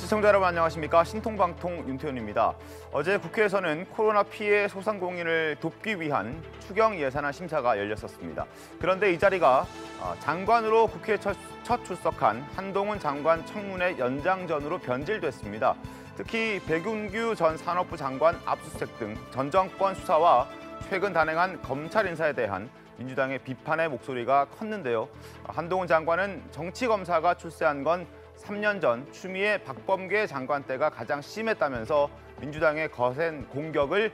시청자 여러분 안녕하십니까. 신통방통 윤태훈입니다. 어제 국회에서는 코로나 피해 소상공인을 돕기 위한 추경 예산안 심사가 열렸었습니다. 그런데 이 자리가 장관으로 국회에 첫 출석한 한동훈 장관 청문회 연장전으로 변질됐습니다. 특히 백운규 전 산업부 장관 압수수색 등 전 정권 수사와 최근 단행한 검찰 인사에 대한 민주당의 비판의 목소리가 컸는데요. 한동훈 장관은 정치검사가 출세한 건 3년 전 추미애 박범계 장관 때가 가장 심했다면서 민주당의 거센 공격을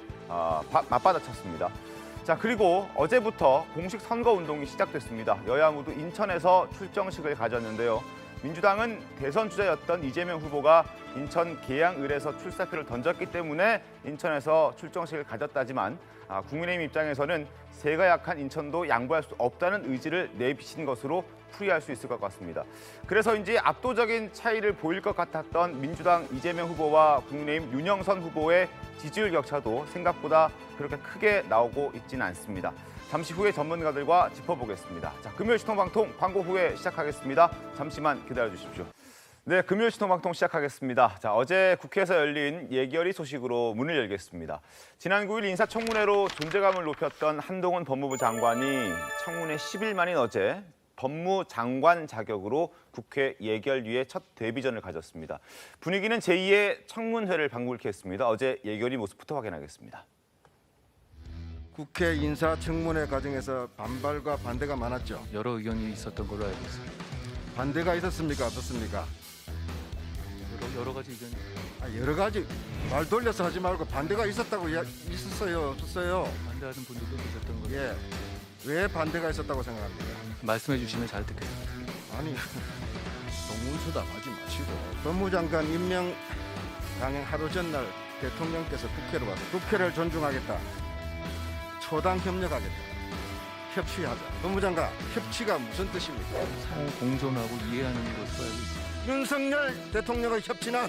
맞받아쳤습니다. 자, 그리고 어제부터 공식 선거운동이 시작됐습니다. 여야 모두 인천에서 출정식을 가졌는데요. 민주당은 대선 주자였던 이재명 후보가 인천 계양을에서 출사표를 던졌기 때문에 인천에서 출정식을 가졌다지만 국민의힘 입장에서는 세가 약한 인천도 양보할 수 없다는 의지를 내비친 것으로 풀이할 수 있을 것 같습니다. 그래서인지 압도적인 차이를 보일 것 같았던 민주당 이재명 후보와 국민의힘 윤영선 후보의 지지율 격차도 생각보다 그렇게 크게 나오고 있지는 않습니다. 잠시 후에 전문가들과 짚어보겠습니다. 자, 금요일 신통방통 광고 후에 시작하겠습니다. 잠시만 기다려주십시오. 네, 금요일 신통방통 시작하겠습니다. 자, 어제 국회에서 열린 예결위 소식으로 문을 열겠습니다. 지난 9일 인사청문회로 존재감을 높였던 한동훈 법무부 장관이 청문회 10일 만인 어제 법무장관 자격으로 국회 예결위의 첫 데뷔전을 가졌습니다. 분위기는 제2의 청문회를 방불케 했습니다. 어제 예결위 모습부터 확인하겠습니다. 국회 인사청문회 과정에서 반발과 반대가 많았죠. 여러 의견이 있었던 걸로 알고 있습니다. 반대가 있었습니까? 어떻습니까? 여러 가지 의견이. 여러 가지 말 돌려서 하지 말고 반대가 있었다고 있었어요, 없었어요? 반대하는 분들도 계셨던 걸로. 예, 왜 반대가 있었다고 생각합니까? 말씀해 주시면 잘 듣겠습니다. 아니, 동문서답하지 마시고 법무장관 임명 강행 하루 전날 대통령께서 국회로 와서 국회를 존중하겠다, 초당 협력하겠다, 협치하자. 법무장관, 협치가 무슨 뜻입니까? 상호 공존하고 이해하는 것으로 알고 있습니다. 윤석열 대통령의 협치는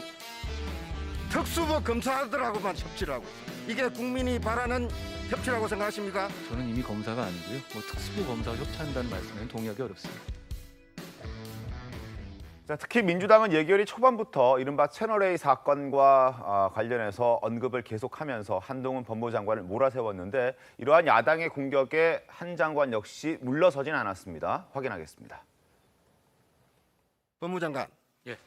특수부 검사들하고만 협치를 하고 있어요. 이게 국민이 바라는 협치라고 생각하십니까? 저는 이미 검사가 아니고요. 특수부 검사와 협치한다는 말씀에는 동의하기 어렵습니다. 자, 특히 민주당은 예결위 초반부터 이른바 채널A 사건과 관련해서 언급을 계속하면서 한동훈 법무부 장관을 몰아세웠는데 이러한 야당의 공격에 한 장관 역시 물러서진 않았습니다. 확인하겠습니다. 법무장관, 예.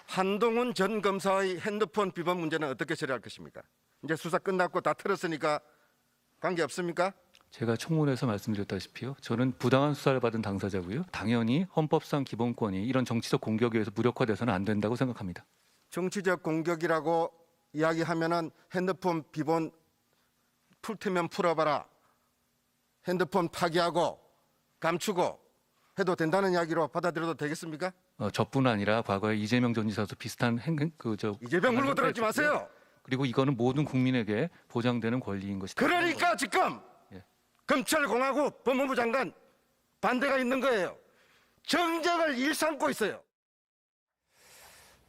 한동훈 전 검사의 핸드폰 비번 문제는 어떻게 처리할 것입니까? 이제 수사 끝났고 다 틀었으니까 관계 없습니까? 제가 청문회에서 말씀드렸다시피요. 저는 부당한 수사를 받은 당사자고요. 당연히 헌법상 기본권이 이런 정치적 공격에 의해서 무력화돼서는 안 된다고 생각합니다. 정치적 공격이라고 이야기하면은 핸드폰 비번 풀 테면 풀어봐라, 핸드폰 파기하고 감추고 해도 된다는 이야기로 받아들여도 되겠습니까? 저뿐 아니라 과거에 이재명 전 지사도 비슷한 이재명 물고 들어오지 마세요. 그리고 이거는 모든 국민에게 보장되는 권리인 것이다. 그러니까 지금 예. 검찰공화국 법무부 장관 반대가 있는 거예요. 정적을 일삼고 있어요.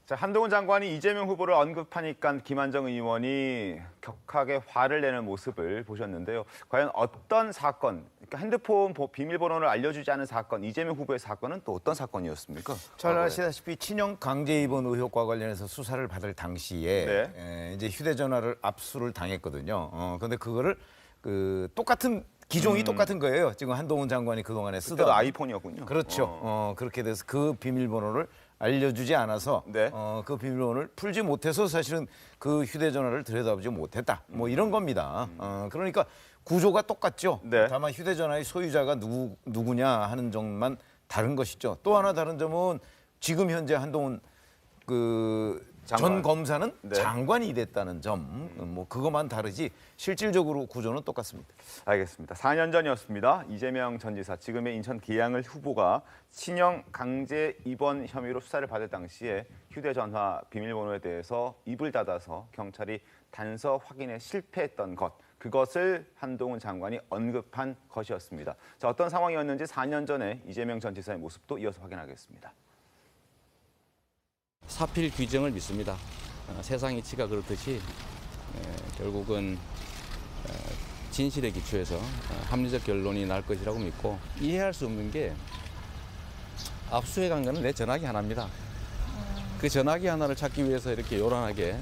자, 한동훈 장관이 이재명 후보를 언급하니까 김한정 의원이 격하게 화를 내는 모습을 보셨는데요. 과연 어떤 사건, 그러니까 핸드폰 비밀번호를 알려주지 않은 사건, 이재명 후보의 사건은 또 어떤 사건이었습니까? 잘 아시다시피 친형 강제 입원 의혹과 관련해서 수사를 받을 당시에 이제 휴대전화를 압수를 당했거든요. 그런데 그거를 똑같은 기종이 똑같은 거예요. 지금 한동훈 장관이 그동안에 쓰던 아이폰이었군요. 그렇죠. 그렇게 돼서 그 비밀번호를 알려주지 않아서 네. 그 비밀번호를 풀지 못해서 사실은 그 휴대전화를 들여다보지 못했다. 뭐 이런 겁니다. 그러니까 구조가 똑같죠. 네. 다만 휴대전화의 소유자가 누구냐 하는 점만 다른 것이죠. 또 하나 다른 점은 지금 현재 한동훈 전 검사는 네. 장관이 됐다는 점, 뭐 그것만 다르지 실질적으로 구조는 똑같습니다. 알겠습니다. 4년 전이었습니다. 이재명 전 지사, 지금의 인천 계양을 후보가 친형 강제 입원 혐의로 수사를 받을 당시에 휴대전화 비밀번호에 대해서 입을 닫아서 경찰이 단서 확인에 실패했던 것, 그것을 한동훈 장관이 언급한 것이었습니다. 자, 어떤 상황이었는지 4년 전에 이재명 전 지사의 모습도 이어서 확인하겠습니다. 사필 규정을 믿습니다. 세상 이치가 그렇듯이 결국은 진실에 기초해서 합리적 결론이 날 것이라고 믿고, 이해할 수 없는 게 압수해 간 거는 내 전화기 하나입니다. 그 전화기 하나를 찾기 위해서 이렇게 요란하게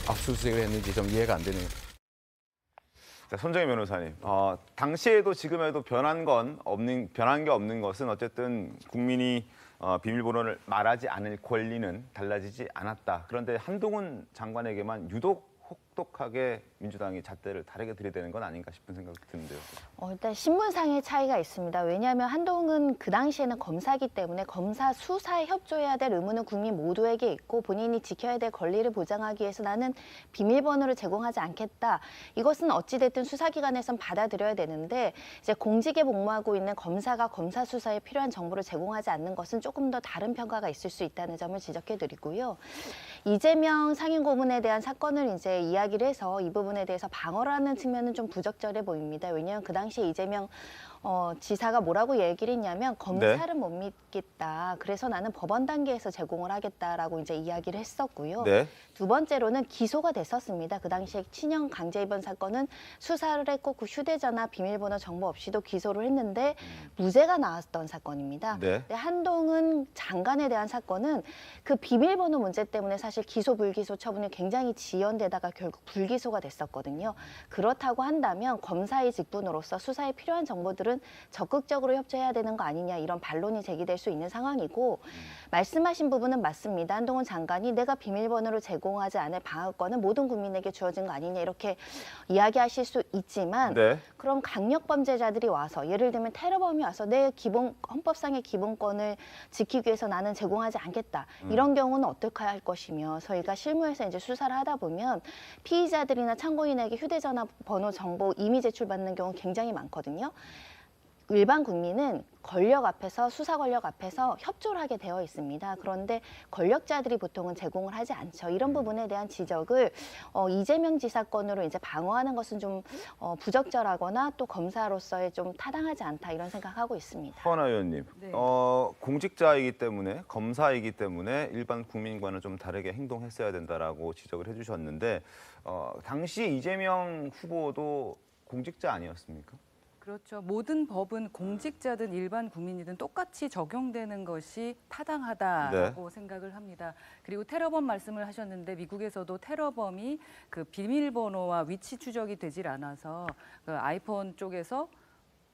압수수색을 했는지 좀 이해가 안 되네요. 자, 손정희 변호사님, 당시에도 지금에도 변한 게 없는 것은 어쨌든 국민이 비밀번호를 말하지 않을 권리는 달라지지 않았다. 그런데 한동훈 장관에게만 유독 혹독하게 민주당이 잣대를 다르게 들이대는 건 아닌가 싶은 생각이 드는데요. 일단 신문상의 차이가 있습니다. 왜냐하면 한동훈은 그 당시에는 검사이기 때문에 검사 수사에 협조해야 될 의무는 국민 모두에게 있고 본인이 지켜야 될 권리를 보장하기 위해서 나는 비밀번호를 제공하지 않겠다. 이것은 어찌됐든 수사기관에선 받아들여야 되는데 이제 공직에 복무하고 있는 검사가 검사 수사에 필요한 정보를 제공하지 않는 것은 조금 더 다른 평가가 있을 수 있다는 점을 지적해드리고요. 이재명 상임고문에 대한 사건을 이제 이야기를 해서 이 부분에 대해서 방어를 하는 측면은 좀 부적절해 보입니다. 왜냐하면 그 당시에 이재명 지사가 뭐라고 얘기를 했냐면 검사를 못 믿겠다. 그래서 나는 법원 단계에서 제공을 하겠다라고 이제 이야기를 했었고요. 네. 두 번째로는 기소가 됐었습니다. 그 당시에 친형 강제 입원 사건은 수사를 했고 그 휴대전화 비밀번호 정보 없이도 기소를 했는데 무죄가 나왔던 사건입니다. 네. 근데 한동훈 장관에 대한 사건은 그 비밀번호 문제 때문에 사실 기소 불기소 처분이 굉장히 지연되다가 결국 불기소가 됐었거든요. 그렇다고 한다면 검사의 직분으로서 수사에 필요한 정보들은 적극적으로 협조해야 되는 거 아니냐 이런 반론이 제기될 수 있는 상황이고 말씀하신 부분은 맞습니다. 한동훈 장관이 내가 비밀번호를 제공하지 않을 방어권은 모든 국민에게 주어진 거 아니냐 이렇게 이야기하실 수 있지만 네. 그럼 강력범죄자들이 와서 예를 들면 테러범이 와서 내 헌법상의 기본권을 지키기 위해서 나는 제공하지 않겠다. 이런 경우는 어떻게 할 것이며 저희가 실무에서 이제 수사를 하다 보면 피의자들이나 참고인에게 휴대전화 번호 정보 이미 제출받는 경우 굉장히 많거든요. 일반 국민은 권력 앞에서 수사 권력 앞에서 협조를 하게 되어 있습니다. 그런데 권력자들이 보통은 제공을 하지 않죠. 이런 부분에 대한 지적을 이재명 지사 건으로 이제 방어하는 것은 좀 부적절하거나 또 검사로서의 좀 타당하지 않다 이런 생각하고 있습니다. 허은하 의원님, 네. 공직자이기 때문에 검사이기 때문에 일반 국민과는 좀 다르게 행동했어야 된다라고 지적을 해주셨는데 당시 이재명 후보도 공직자 아니었습니까? 그렇죠. 모든 법은 공직자든 일반 국민이든 똑같이 적용되는 것이 타당하다라고 생각을 합니다. 그리고 테러범 말씀을 하셨는데 미국에서도 테러범이 그 비밀번호와 위치 추적이 되질 않아서 그 아이폰 쪽에서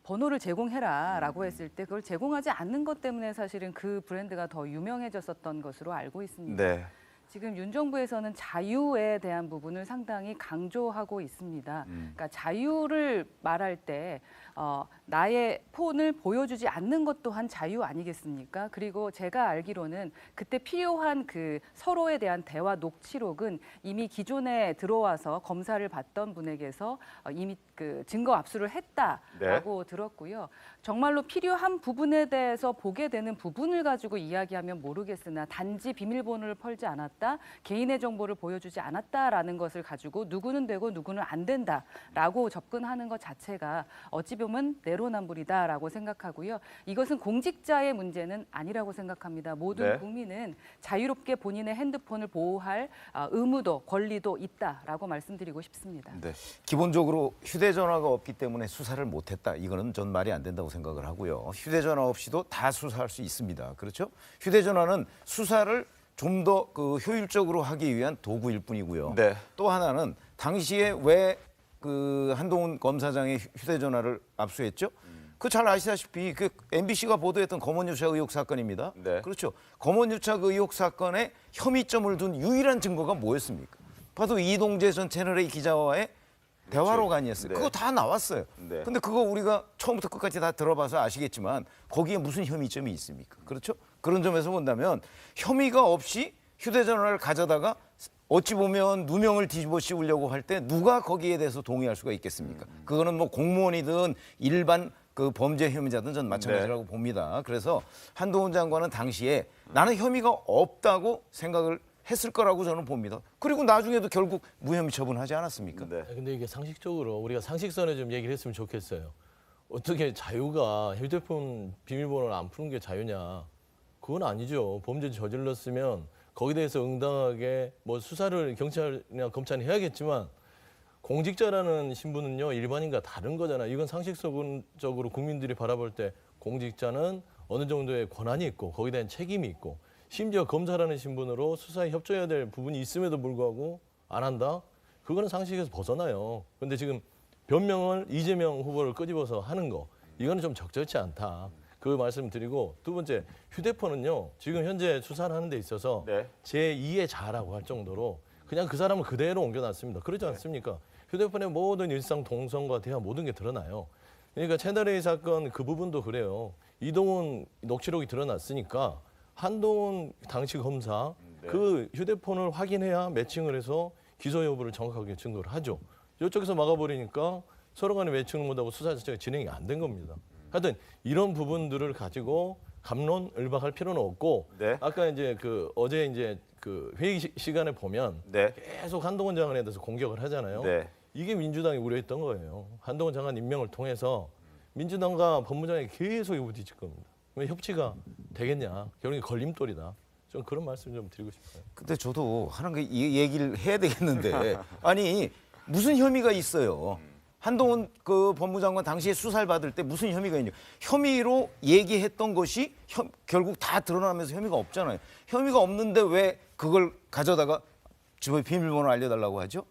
번호를 제공해라라고 했을 때 그걸 제공하지 않는 것 때문에 사실은 그 브랜드가 더 유명해졌었던 것으로 알고 있습니다. 네. 지금 윤 정부에서는 자유에 대한 부분을 상당히 강조하고 있습니다. 그러니까 자유를 말할 때 나의 폰을 보여주지 않는 것 또한 자유 아니겠습니까? 그리고 제가 알기로는 그때 필요한 그 서로에 대한 대화 녹취록은 이미 기존에 들어와서 검사를 받던 분에게서 이미 그 증거 압수를 했다라고 들었고요. 정말로 필요한 부분에 대해서 보게 되는 부분을 가지고 이야기하면 모르겠으나 단지 비밀번호를 펄지 않았다, 개인의 정보를 보여주지 않았다라는 것을 가지고 누구는 되고 누구는 안 된다라고 접근하는 것 자체가 어찌 보면 내로남불이다라고 생각하고요. 이것은 공직자의 문제는 아니라고 생각합니다. 모든 국민은 자유롭게 본인의 핸드폰을 보호할 의무도 권리도 있다라고 말씀드리고 싶습니다. 네. 기본적으로 휴대전화가 없기 때문에 수사를 못했다. 이거는 전 말이 안 된다고 생각을 하고요. 휴대전화 없이도 다 수사할 수 있습니다. 그렇죠? 휴대전화는 수사를 좀 더 그 효율적으로 하기 위한 도구일 뿐이고요. 네. 또 하나는 당시에 왜 그 한동훈 검사장의 휴대전화를 압수했죠? 그 잘 아시다시피 그 MBC가 보도했던 검언유착 의혹 사건입니다. 네. 그렇죠. 검언유착 의혹 사건에 혐의점을 둔 유일한 증거가 뭐였습니까? 바로 이동재 전 채널A 기자와의 대화록 아니었어요. 네. 그거 다 나왔어요. 네. 근데 그거 우리가 처음부터 끝까지 다 들어봐서 아시겠지만 거기에 무슨 혐의점이 있습니까? 그렇죠? 그런 점에서 본다면 혐의가 없이 휴대전화를 가져다가 어찌 보면 누명을 뒤집어 씌우려고 할 때 누가 거기에 대해서 동의할 수가 있겠습니까? 그거는 뭐 공무원이든 일반 그 범죄 혐의자든 전 마찬가지라고 봅니다. 그래서 한동훈 장관은 당시에 나는 혐의가 없다고 생각을 했을 거라고 저는 봅니다. 그리고 나중에도 결국 무혐의 처분하지 않았습니까? 네. 근데 이게 상식적으로 우리가 상식선에 좀 얘기를 했으면 좋겠어요. 어떻게 자유가 휴대폰 비밀번호를 안 푸는 게 자유냐? 그건 아니죠. 범죄를 저질렀으면 거기에 대해서 응당하게 뭐 수사를 경찰이나 검찰이 해야겠지만 공직자라는 신분은요 일반인과 다른 거잖아요. 이건 상식적으로 국민들이 바라볼 때 공직자는 어느 정도의 권한이 있고 거기에 대한 책임이 있고 심지어 검사라는 신분으로 수사에 협조해야 될 부분이 있음에도 불구하고 안 한다? 그거는 상식에서 벗어나요. 근데 지금 변명을 이재명 후보를 끄집어서 하는 거, 이거는 좀 적절치 않다. 그 말씀드리고, 두 번째, 휴대폰은요, 지금 현재 수사를 하는 데 있어서 네. 제2의 자라고 할 정도로 그냥 그 사람을 그대로 옮겨놨습니다. 그러지 않습니까? 휴대폰의 모든 일상 동선과 대화 모든 게 드러나요. 그러니까 채널A 사건 그 부분도 그래요. 이동훈 녹취록이 드러났으니까 한동훈 당시 검사 그 휴대폰을 확인해야 매칭을 해서 기소 여부를 정확하게 증거를 하죠. 이쪽에서 막아버리니까 서로 간에 매칭을 못하고 수사 자체가 진행이 안 된 겁니다. 하여튼 이런 부분들을 가지고 갑론을박할 필요는 없고 네. 아까 이제 어제 이제 회의 시간에 보면 네. 계속 한동훈 장관에 대해서 공격을 하잖아요. 네. 이게 민주당이 우려했던 거예요. 한동훈 장관 임명을 통해서 민주당과 법무장관이 계속 부딪힐 겁니다. 왜 협치가 되겠냐? 결국에 걸림돌이다. 좀 그런 말씀 좀 드리고 싶어요. 근데 저도 하는 게 이 얘기를 해야 되겠는데 아니 무슨 혐의가 있어요? 한동훈 그 법무장관 당시에 수사를 받을 때 무슨 혐의가 있냐? 혐의로 얘기했던 것이 결국 다 드러나면서 혐의가 없잖아요. 혐의가 없는데 왜 그걸 가져다가 집의 비밀번호 알려달라고 하죠?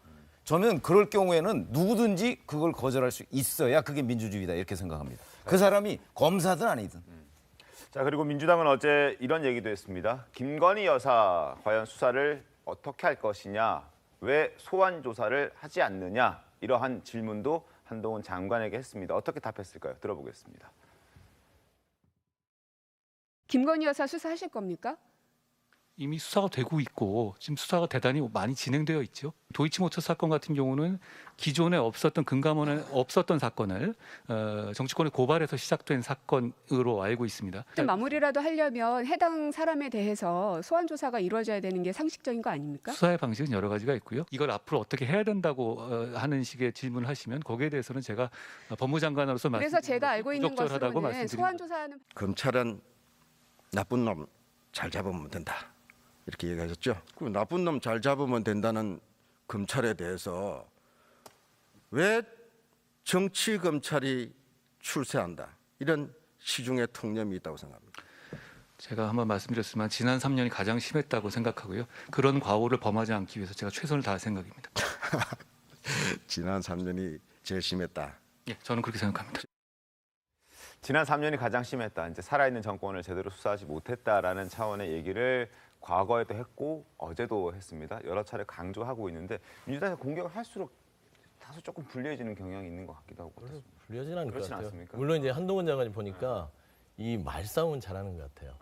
저는 그럴 경우에는 누구든지 그걸 거절할 수 있어야 그게 민주주의다 이렇게 생각합니다. 그 사람이 검사든 아니든. 자, 그리고 민주당은 어제 이런 얘기도 했습니다. 김건희 여사 과연 수사를 어떻게 할 것이냐, 왜 소환 조사를 하지 않느냐, 이러한 질문도 한동훈 장관에게 했습니다. 어떻게 답했을까요? 들어보겠습니다. 김건희 여사 수사하실 겁니까? 이미 수사가 되고 있고 지금 수사가 대단히 많이 진행되어 있죠. 도이치모터 사건 같은 경우는 기존에 없었던 금감원에 없었던 사건을 정치권의 고발에서 시작된 사건으로 알고 있습니다. 좀 마무리라도 하려면 해당 사람에 대해서 소환 조사가 이루어져야 되는 게 상식적인 거 아닙니까? 수사의 방식은 여러 가지가 있고요. 이걸 앞으로 어떻게 해야 된다고 하는 식의 질문을 하시면 거기에 대해서는 제가 법무장관으로서 그래서 제가 알고 있는 부적절하다고 것으로는 말씀드립니다. 소환 조사하는 검찰은 나쁜 놈 잘 잡으면 된다. 이렇게 얘기하셨죠. 그 나쁜 놈 잘 잡으면 된다는 검찰에 대해서 왜 정치 검찰이 출세한다. 이런 시중에 통념이 있다고 생각합니다. 제가 한번 말씀드렸지만 지난 3년이 가장 심했다고 생각하고요. 그런 과오를 범하지 않기 위해서 제가 최선을 다할 생각입니다. 지난 3년이 제일 심했다. 예, 저는 그렇게 생각합니다. 지난 3년이 가장 심했다. 이제 살아있는 정권을 제대로 수사하지 못했다라는 차원의 얘기를 과거에도 했고 어제도 했습니다. 여러 차례 강조하고 있는데 민주당이 공격을 할수록 다소 조금 불리해지는 경향이 있는 것 같기도 하고. 불리하진 않을 것 그렇진 같아요. 않습니까? 물론 이제 한동훈 장관이 보니까 이 말싸움은 잘하는 것 같아요.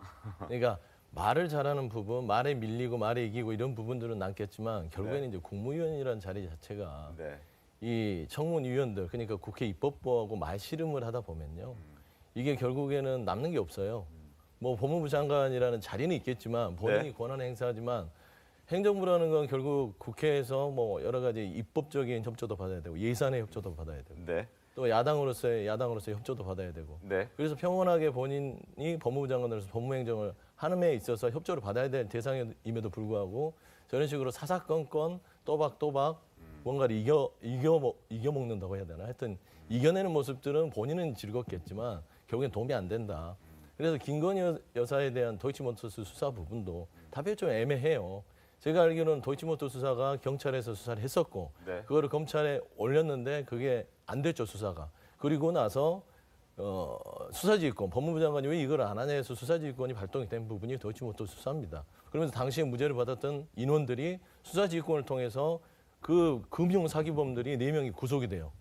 그러니까 말을 잘하는 부분, 말에 밀리고 말에 이기고 이런 부분들은 남겠지만 결국에는 이제 국무위원이라는 자리 자체가 네. 이 청문위원들 그러니까 국회 입법부하고 말씨름을 하다 보면요. 이게 결국에는 남는 게 없어요. 뭐 법무부 장관이라는 자리는 있겠지만 본인이 권한을 행사하지만 행정부라는 건 결국 국회에서 뭐 여러 가지 입법적인 협조도 받아야 되고 예산의 협조도 받아야 되고 네. 또 야당으로서의 협조도 받아야 되고 네. 그래서 평온하게 본인이 법무부 장관으로서 법무행정을 하는 데 있어서 협조를 받아야 될 대상임에도 불구하고 저런 식으로 사사건건 또박또박 뭔가를 이겨먹는다고 해야 되나 하여튼 이겨내는 모습들은 본인은 즐겁겠지만 결국엔 도움이 안 된다. 그래서 김건희 여사에 대한 도이치모터스 수사 부분도 답이 좀 애매해요. 제가 알기로는 도이치모터 수사가 경찰에서 수사를 했었고 네. 그거를 검찰에 올렸는데 그게 안 됐죠 수사가. 그리고 나서 수사지휘권 법무부 장관이 왜 이걸 안 하냐 해서 수사지휘권이 발동이 된 부분이 도이치모터 수사입니다. 그러면서 당시에 무죄를 받았던 인원들이 수사지휘권을 통해서 그 금융 사기범들이 4명이 구속이 돼요.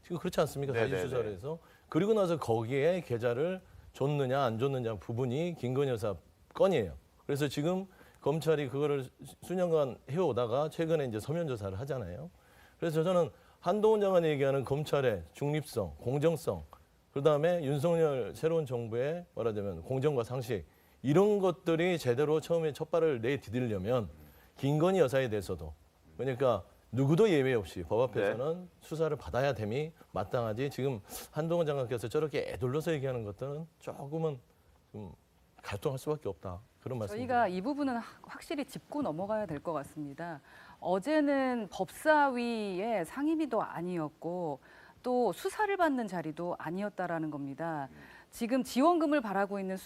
지금 그렇지 않습니까? 다시 수사를 해서. 그리고 나서 거기에 계좌를 줬느냐 안 줬느냐 부분이 김건희 여사 건이에요. 그래서 지금 검찰이 그거를 수년간 해오다가 최근에 이제 서면 조사를 하잖아요. 그래서 저는 한동훈 장관이 얘기하는 검찰의 중립성, 공정성, 그다음에 윤석열 새로운 정부의 말하자면 공정과 상식 이런 것들이 제대로 처음에 첫 발을 내디디려면 김건희 여사에 대해서도 그러니까 누구도 예외 없이 법 앞에서는 수사를 받아야 됨이 마땅하지 지금 한동훈 장관께서 저렇게 애둘러서 얘기하는 것들은 조금은 좀 갈등할 수밖에 없다. 그런 말씀입니다. 저희가 이 부분은 확실히 짚고 넘어가야 될 것 같습니다. 어제는 법사위의 상임위도 아니었고 또 수사를 받는 자리도 아니었다라는 겁니다. 지금 지원금을 바라고 있는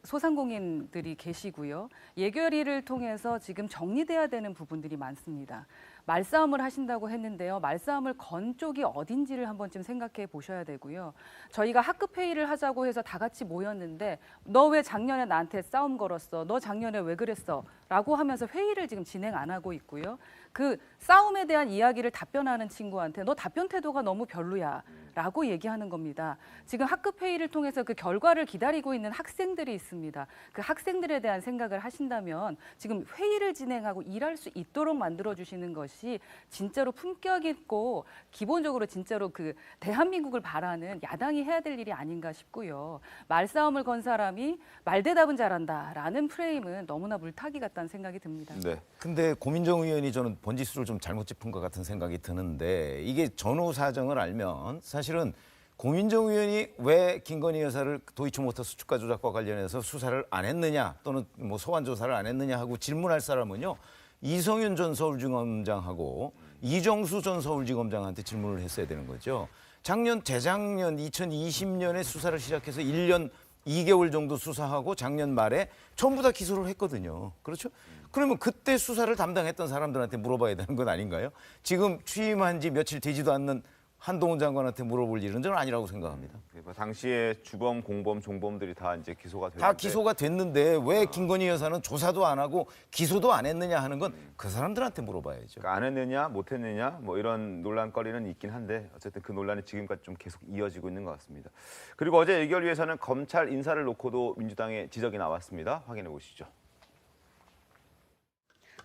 소상공인들이 계시고요. 예결위를 통해서 지금 정리돼야 되는 부분들이 많습니다. 말싸움을 하신다고 했는데요. 말싸움을 건 쪽이 어딘지를 한 번쯤 생각해 보셔야 되고요. 저희가 학급 회의를 하자고 해서 다 같이 모였는데 너 왜 작년에 나한테 싸움 걸었어? 너 작년에 왜 그랬어? 라고 하면서 회의를 지금 진행 안 하고 있고요. 그 싸움에 대한 이야기를 답변하는 친구한테 너 답변 태도가 너무 별로야 라고 얘기하는 겁니다. 지금 학급 회의를 통해서 그 결과를 기다리고 있는 학생들이 있습니다. 그 학생들에 대한 생각을 하신다면 지금 회의를 진행하고 일할 수 있도록 만들어주시는 것이 진짜로 품격 있고 기본적으로 진짜로 그 대한민국을 바라는 야당이 해야 될 일이 아닌가 싶고요. 말싸움을 건 사람이 말대답은 잘한다라는 프레임은 너무나 물타기 같다는 생각이 듭니다. 네. 근데 고민정 의원이 저는 번지수를 좀 잘못 짚은 것 같은 생각이 드는데 이게 전후 사정을 알면 사실은 고민정 의원이 왜 김건희 여사를 도이치모터스 주가 조작과 관련해서 수사를 안 했느냐 또는 뭐 소환 조사를 안 했느냐 하고 질문할 사람은요. 이성윤 전 서울지검장하고 이정수 전 서울지검장한테 질문을 했어야 되는 거죠. 재작년 2020년에 수사를 시작해서 1년 2개월 정도 수사하고 작년 말에 전부 다 기소를 했거든요. 그렇죠? 그러면 그때 수사를 담당했던 사람들한테 물어봐야 되는 건 아닌가요? 지금 취임한 지 며칠 되지도 않는 한동훈 장관한테 물어볼 일은 저는 아니라고 생각합니다. 당시에 주범, 공범, 종범들이 다 이제 기소가 됐는데 다 기소가 됐는데 왜 김건희 여사는 조사도 안 하고 기소도 안 했느냐 하는 건 그 사람들한테 물어봐야죠. 그러니까 안 했느냐, 못 했느냐 뭐 이런 논란거리는 있긴 한데 어쨌든 그 논란이 지금까지 좀 계속 이어지고 있는 것 같습니다. 그리고 어제 예결위에서는 검찰 인사를 놓고도 민주당의 지적이 나왔습니다. 확인해 보시죠.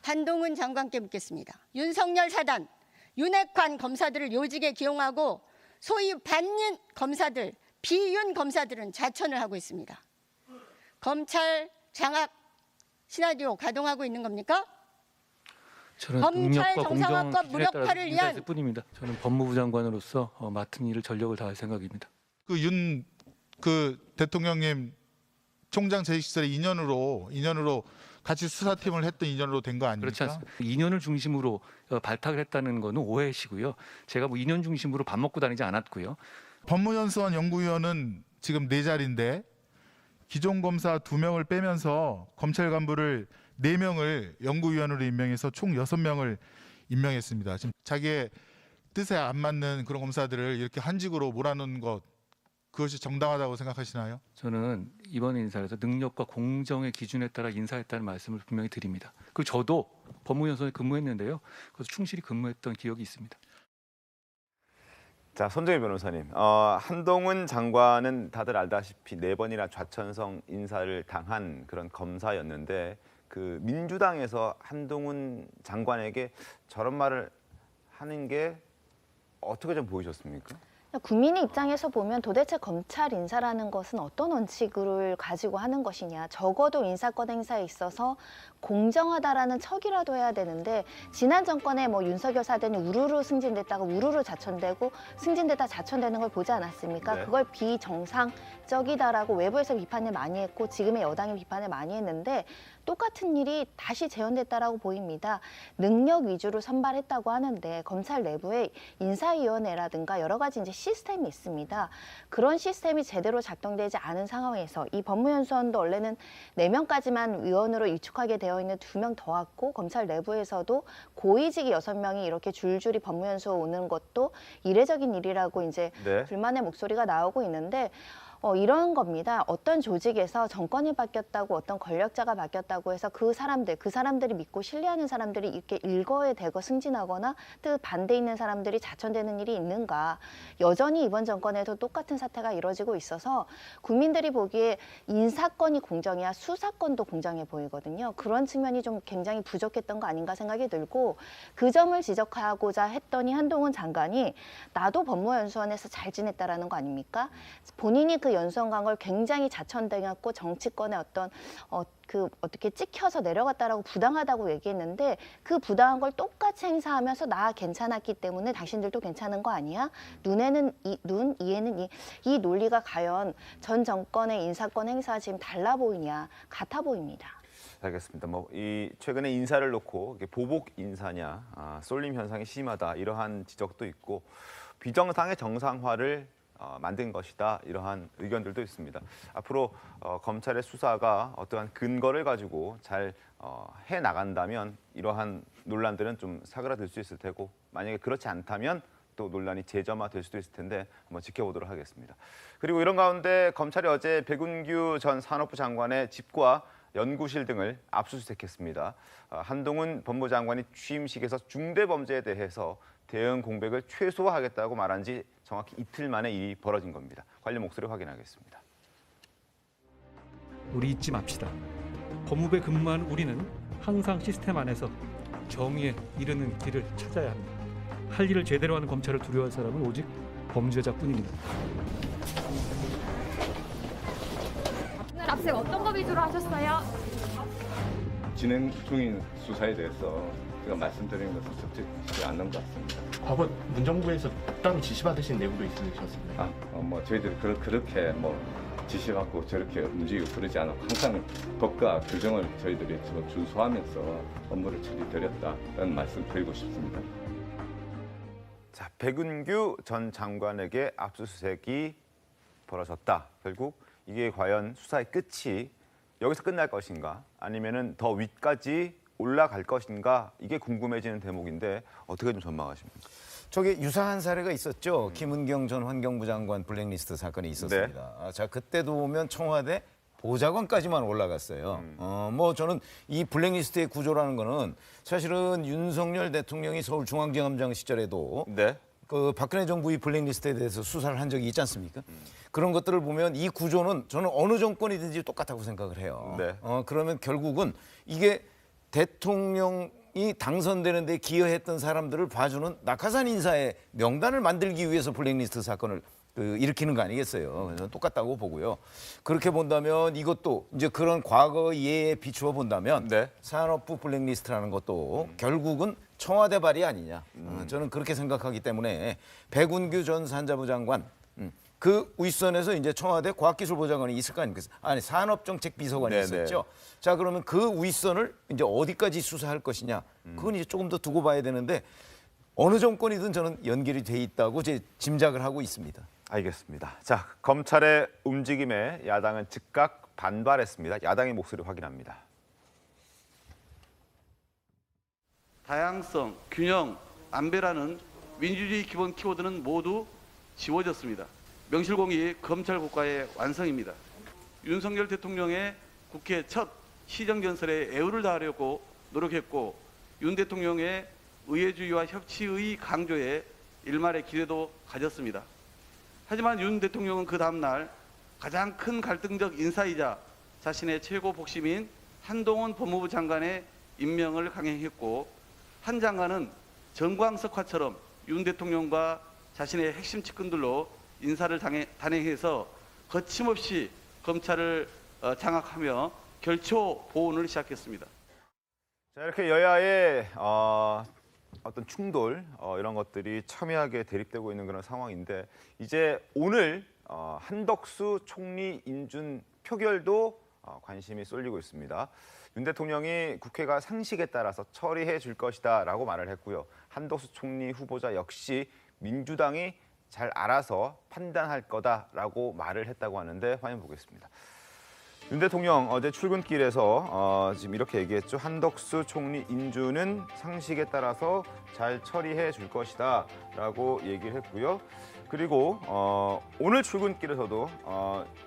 한동훈 장관께 묻겠습니다. 윤석열 사단, 윤핵관 검사들을 요직에 기용하고 소위 반윤 검사들, 비윤 검사들은 자천을 하고 있습니다. 검찰 장악 시나리오 가동하고 있는 겁니까? 저는 검찰 능력과 정상화과 공정 기준에 따라 무력화를 위한 인사했을 뿐입니다. 저는 법무부 장관으로서 맡은 일을 전력을 다할 생각입니다. 그 대통령님 총장 재직 시절에 인연으로 같이 수사팀을 했던 인연으로 된 거 아닙니까? 그렇지 않습니다. 2년을 중심으로 발탁을 했다는 거는 오해시고요. 제가 뭐 2년 중심으로 밥 먹고 다니지 않았고요. 법무연수원 연구위원은 지금 4자리인데 기존 검사 2명을 빼면서 검찰 간부를 4명을 연구위원으로 임명해서 총 6명을 임명했습니다. 지금 자기의 뜻에 안 맞는 그런 검사들을 이렇게 한직으로 몰아넣는 것 그것이 정당하다고 생각하시나요? 저는 이번 인사에서 능력과 공정의 기준에 따라 인사했다는 말씀을 분명히 드립니다. 그리고 저도 법무연수원에 근무했는데요. 그래서 충실히 근무했던 기억이 있습니다. 자, 손정희 변호사님, 한동훈 장관은 다들 알다시피 4번이나 좌천성 인사를 당한 그런 검사였는데 그 민주당에서 한동훈 장관에게 저런 말을 하는 게 어떻게 좀 보이셨습니까? 국민의 입장에서 보면 도대체 검찰 인사라는 것은 어떤 원칙을 가지고 하는 것이냐. 적어도 인사권 행사에 있어서 공정하다라는 척이라도 해야 되는데 지난 정권에 뭐 윤석열 사단이 우르르 승진됐다가 우르르 자천되고 승진됐다 자천되는 걸 보지 않았습니까? 네. 그걸 비정상적이다라고 외부에서 비판을 많이 했고 지금의 여당이 비판을 많이 했는데 똑같은 일이 다시 재현됐다라고 보입니다. 능력 위주로 선발했다고 하는데 검찰 내부에 인사위원회라든가 여러 가지 이제 시스템이 있습니다. 그런 시스템이 제대로 작동되지 않은 상황에서 이 법무연수원도 원래는 4명까지만 위원으로 위촉하게 되어 있는 2명 더 왔고 검찰 내부에서도 고위직이 6명이 이렇게 줄줄이 법무연수원 오는 것도 이례적인 일이라고 이제 네. 불만의 목소리가 나오고 있는데 이런 겁니다. 어떤 조직에서 정권이 바뀌었다고 어떤 권력자가 바뀌었다고 해서 그 사람들이 믿고 신뢰하는 사람들이 이렇게 일거에 대거 승진하거나 또 반대 있는 사람들이 자천되는 일이 있는가. 여전히 이번 정권에도 똑같은 사태가 이루어지고 있어서 국민들이 보기에 인사권이 공정해야 수사권도 공정해 보이거든요. 그런 측면이 좀 굉장히 부족했던 거 아닌가 생각이 들고 그 점을 지적하고자 했더니 한동훈 장관이 나도 법무연수원에서 잘 지냈다라는 거 아닙니까? 본인이 그 연수원 간 걸 굉장히 자천당했고 정치권의 어떤 어떻게 찍혀서 내려갔다라고 부당하다고 얘기했는데 그 부당한 걸 똑같이 행사하면서 나 괜찮았기 때문에 당신들도 괜찮은 거 아니야? 눈에는 이에는 이 논리가 과연 전 정권의 인사권 행사와 지금 달라 보이냐? 같아 보입니다. 알겠습니다. 최근에 인사를 놓고 이게 보복 인사냐, 쏠림 현상이 심하다 이러한 지적도 있고 비정상의 정상화를 만든 것이다. 이러한 의견들도 있습니다. 앞으로 검찰의 수사가 어떠한 근거를 가지고 잘 해나간다면 이러한 논란들은 좀 사그라들 수 있을 테고 만약에 그렇지 않다면 또 논란이 재점화될 수도 있을 텐데 한번 지켜보도록 하겠습니다. 그리고 이런 가운데 검찰이 어제 백운규 전 산업부 장관의 집과 연구실 등을 압수수색했습니다. 한동훈 법무장관이 취임식에서 중대범죄에 대해서 대응 공백을 최소화하겠다고 말한 지 정확히 이틀 만에 일이 벌어진 겁니다. 관련 목소리 확인하겠습니다. 우리 잊지 맙시다. 법무부에 근무한 우리는 항상 시스템 안에서 정의에 이르는 길을 찾아야 합니다. 할 일을 제대로 하는 검찰을 두려워할 사람은 오직 범죄자뿐입니다. 압수수색 어떤 거 위주로 하셨어요? 진행 중인 수사에 대해서 제가 말씀드리는 것은 적절치 않는 것 같습니다. 과거 문정부에서 따로 지시받으신 내용도 있으셨습니다. 뭐 저희들이 그렇게 뭐 지시받고 저렇게 움직이고 그러지 않고 항상 법과 규정을 저희들이 준수하면서 업무를 처리드렸다는 말씀 드리고 싶습니다. 자, 백운규 전 장관에게 압수수색이 벌어졌다. 결국 이게 과연 수사의 끝이 여기서 끝날 것인가 아니면은 더 위까지 올라갈 것인가 이게 궁금해지는 대목인데 어떻게 좀 전망하십니까? 저게 유사한 사례가 있었죠. 김은경 전 환경부 장관 블랙리스트 사건이 있었습니다. 네. 자, 그때도 보면 청와대 보좌관까지만 올라갔어요. 뭐 저는 이 블랙리스트의 구조라는 거는 사실은 윤석열 대통령이 서울중앙지검장 시절에도 네. 그 박근혜 정부의 블랙리스트에 대해서 수사를 한 적이 있지 않습니까? 그런 것들을 보면 이 구조는 저는 어느 정권이든지 똑같다고 생각을 해요. 네. 그러면 결국은 이게 대통령이 당선되는 데 기여했던 사람들을 봐주는 낙하산 인사의 명단을 만들기 위해서 블랙리스트 사건을 일으키는 거 아니겠어요. 저는 똑같다고 보고요. 그렇게 본다면 이것도 이제 그런 과거 예에 비추어 본다면 네. 산업부 블랙리스트라는 것도 결국은 청와대 발이 아니냐. 저는 그렇게 생각하기 때문에 백운규 전 산자부 장관 그 윗선에서 이제 청와대 과학기술보좌관이 있을 거 아닙니까? 아니 산업정책비서관이 네네. 있었죠. 자 그러면 그 윗선을 이제 어디까지 수사할 것이냐? 그건 이제 조금 더 두고 봐야 되는데 어느 정권이든 저는 연결이 돼 있다고 제 짐작을 하고 있습니다. 알겠습니다. 자, 검찰의 움직임에 야당은 즉각 반발했습니다. 야당의 목소리 확인합니다. 다양성, 균형, 안배라는 민주주의 기본 키워드는 모두 지워졌습니다. 명실공히 검찰 국가의 완성입니다. 윤석열 대통령의 국회 첫 시정연설에 애우를 다하려고 노력했고 윤 대통령의 의회주의와 협치의 강조에 일말의 기대도 가졌습니다. 하지만 윤 대통령은 그 다음날 가장 큰 갈등적 인사이자 자신의 최고 복심인 한동훈 법무부 장관의 임명을 강행했고 한 장관은 정광석화처럼 윤 대통령과 자신의 핵심 측근들로 인사를 단행해서 거침없이 검찰을 장악하며 결초 보훈을 시작했습니다. 자, 이렇게 여야의 어떤 충돌 이런 것들이 첨예하게 대립되고 있는 그런 상황인데 이제 오늘 한덕수 총리 인준 표결도 관심이 쏠리고 있습니다. 윤 대통령이 국회가 상식에 따라서 처리해 줄 것이다라고 말을 했고요. 한덕수 총리 후보자 역시 민주당이 잘 알아서 판단할 거다라고 말을 했다고 하는데 화면 보겠습니다. 윤 대통령 어제 출근길에서 지금 이렇게 얘기했죠. 한덕수 총리 인준은 상식에 따라서 잘 처리해 줄 것이다 라고 얘기를 했고요. 그리고 오늘 출근길에서도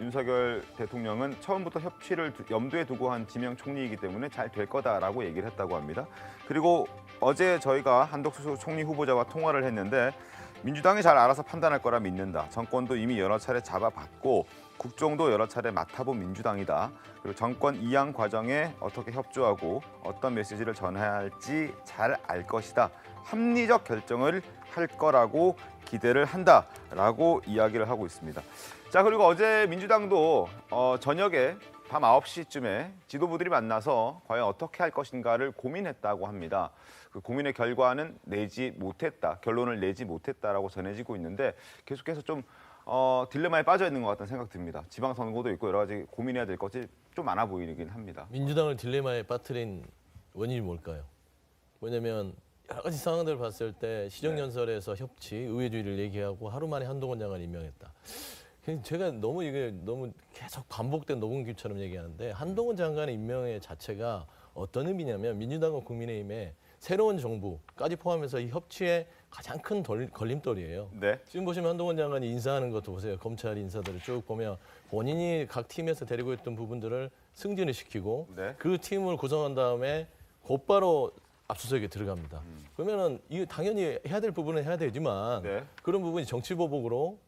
윤석열 대통령은 처음부터 협치를 염두에 두고 한 지명 총리이기 때문에 잘 될 거다라고 얘기를 했다고 합니다. 그리고 어제 저희가 한덕수 총리 후보자와 통화를 했는데 민주당이 잘 알아서 판단할 거라 믿는다. 정권도 이미 여러 차례 잡아봤고 국정도 여러 차례 맡아본 민주당이다. 그리고 정권 이양 과정에 어떻게 협조하고 어떤 메시지를 전해야 할지 잘 알 것이다. 합리적 결정을 할 거라고 기대를 한다라고 이야기를 하고 있습니다. 자, 그리고 어제 민주당도 저녁에 밤 9시쯤에 지도부들이 만나서 과연 어떻게 할 것인가를 고민했다고 합니다. 그 고민의 결과는 결론을 내지 못했다라고 전해지고 있는데 계속해서 좀 딜레마에 빠져 있는 것 같다는 생각 듭니다. 지방선거도 있고 여러 가지 고민해야 될 것이 좀 많아 보이긴 합니다. 민주당을 딜레마에 빠뜨린 원인이 뭘까요? 왜냐하면 여러 가지 상황들을 봤을 때 시정연설에서 협치, 의회주의를 얘기하고 하루 만에 한동훈 장관을 임명했다. 제가 이게 너무 계속 반복된 녹음기처럼 얘기하는데 한동훈 장관의 임명의 자체가 어떤 의미냐면 민주당과 국민의힘의 새로운 정부까지 포함해서 이 협치의 가장 큰 걸림돌이에요. 네. 지금 보시면 한동훈 장관이 인사하는 것도 보세요. 검찰 인사들을 쭉 보면 본인이 각 팀에서 데리고 있던 부분들을 승진을 시키고 그 팀을 구성한 다음에 곧바로 압수수색에 들어갑니다. 그러면은 이게 당연히 해야 될 부분은 해야 되지만 그런 부분이 정치보복으로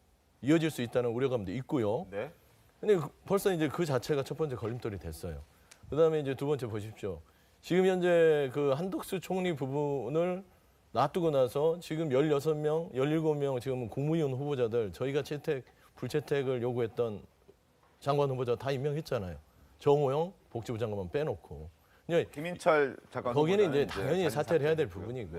이어질 수 있다는 우려감도 있고요. 근데 벌써 이제 그 자체가 첫 번째 걸림돌이 됐어요. 그다음에 이제 두 번째 보십시오. 지금 현재 그 한덕수 총리 부분을 놔두고 나서 지금 16명, 17명 지금 국무위원 후보자들 저희가 불채택을 요구했던 장관 후보자 다 임명했잖아요. 정호영 복지부 장관만 빼놓고. 김인철 장관 거기는 이제 당연히 사퇴를 해야 될 부분이고.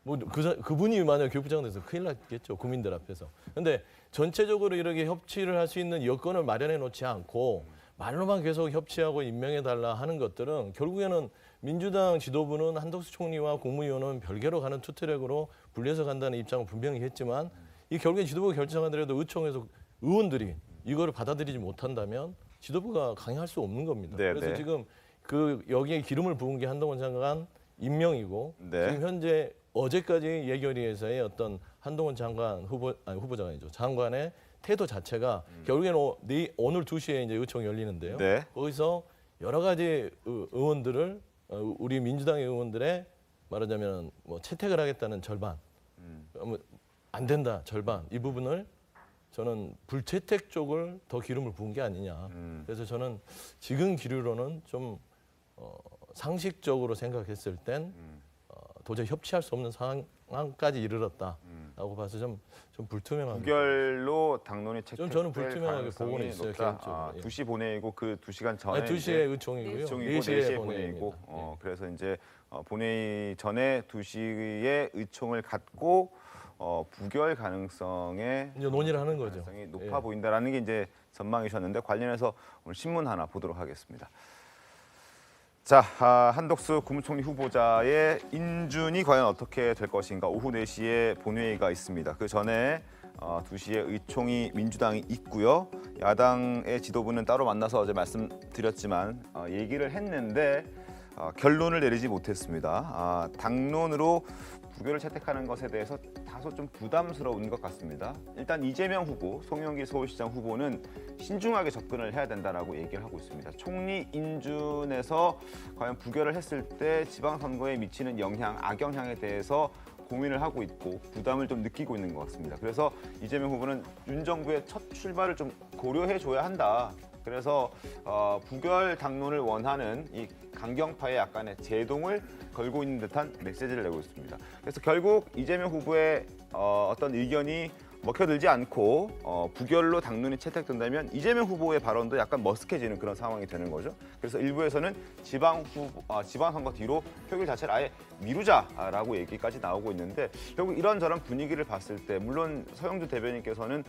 뭐 그분이 만약 교육부 장관 돼서 큰일 났겠죠. 국민들 앞에서. 근데 전체적으로 이렇게 협치를 할 수 있는 여건을 마련해 놓지 않고 말로만 계속 협치하고 임명해달라 하는 것들은 결국에는 민주당 지도부는 한덕수 총리와 국무위원은 별개로 가는 투트랙으로 분리해서 간다는 입장을 분명히 했지만 이 결국에 지도부가 결정하더라도 의총에서 의원들이 이거를 받아들이지 못한다면 지도부가 강행할 수 없는 겁니다. 그래서 지금 그 여기에 기름을 부은 게 한동훈 장관 임명이고 지금 현재 어제까지 예결위에서의 어떤 한동훈 장관 후보자가 아니죠. 장관의 태도 자체가 결국에는 오늘 2시에 이제 의총이 열리는데요. 거기서 여러 가지 의원들을 우리 민주당의 의원들의 말하자면 뭐 채택을 하겠다는 절반, 안 된다 절반 이 부분을 저는 불채택 쪽을 더 기름을 부은 게 아니냐. 그래서 저는 지금 기류로는 좀 상식적으로 생각했을 땐 도저히 협치할 수 없는 상황까지 이르렀다라고 봐서 좀 불투명합니다. 부결로 당론이 채택될 저는 불투명하게 보고는 있어요. 높다. 2시 보내고 그 2시간 전에 2시에 의총이고요. 4시에 본회의고 그래서 이제 본회의 전에 2시에 의총을 갖고 부결 가능성에 이제 논의를 하는 거죠. 가능성이 높아 보인다라는 게 이제 전망이셨는데 관련해서 오늘 신문 하나 보도록 하겠습니다. 자, 한덕수 국무총리 후보자의 인준이 과연 어떻게 될 것인가. 오후 4시에 본회의가 있습니다. 그 전에 2시에 의총이 민주당이 있고요. 야당의 지도부는 따로 만나서 어제 말씀드렸지만 얘기를 했는데 결론을 내리지 못했습니다. 당론으로 부결을 채택하는 것에 대해서 다소 좀 부담스러운 것 같습니다. 일단 이재명 후보, 송영길 서울시장 후보는 신중하게 접근을 해야 된다라고 얘기를 하고 있습니다. 총리 인준에서 과연 부결을 했을 때 지방선거에 미치는 영향, 악영향에 대해서 고민을 하고 있고 부담을 좀 느끼고 있는 것 같습니다. 그래서 이재명 후보는 윤 정부의 첫 출발을 좀 고려해줘야 한다. 그래서 부결 당론을 원하는 이 강경파의 약간의 제동을 걸고 있는 듯한 메시지를 내고 있습니다. 그래서 결국 이재명 후보의 어떤 의견이 먹혀들지 않고 부결로 당론이 채택된다면 이재명 후보의 발언도 약간 머쓱해지는 그런 상황이 되는 거죠. 그래서 일부에서는 지방선거 뒤로 표결 자체를 아예 미루자라고 얘기까지 나오고 있는데 결국 이런저런 분위기를 봤을 때 물론 서영주 대변인께서는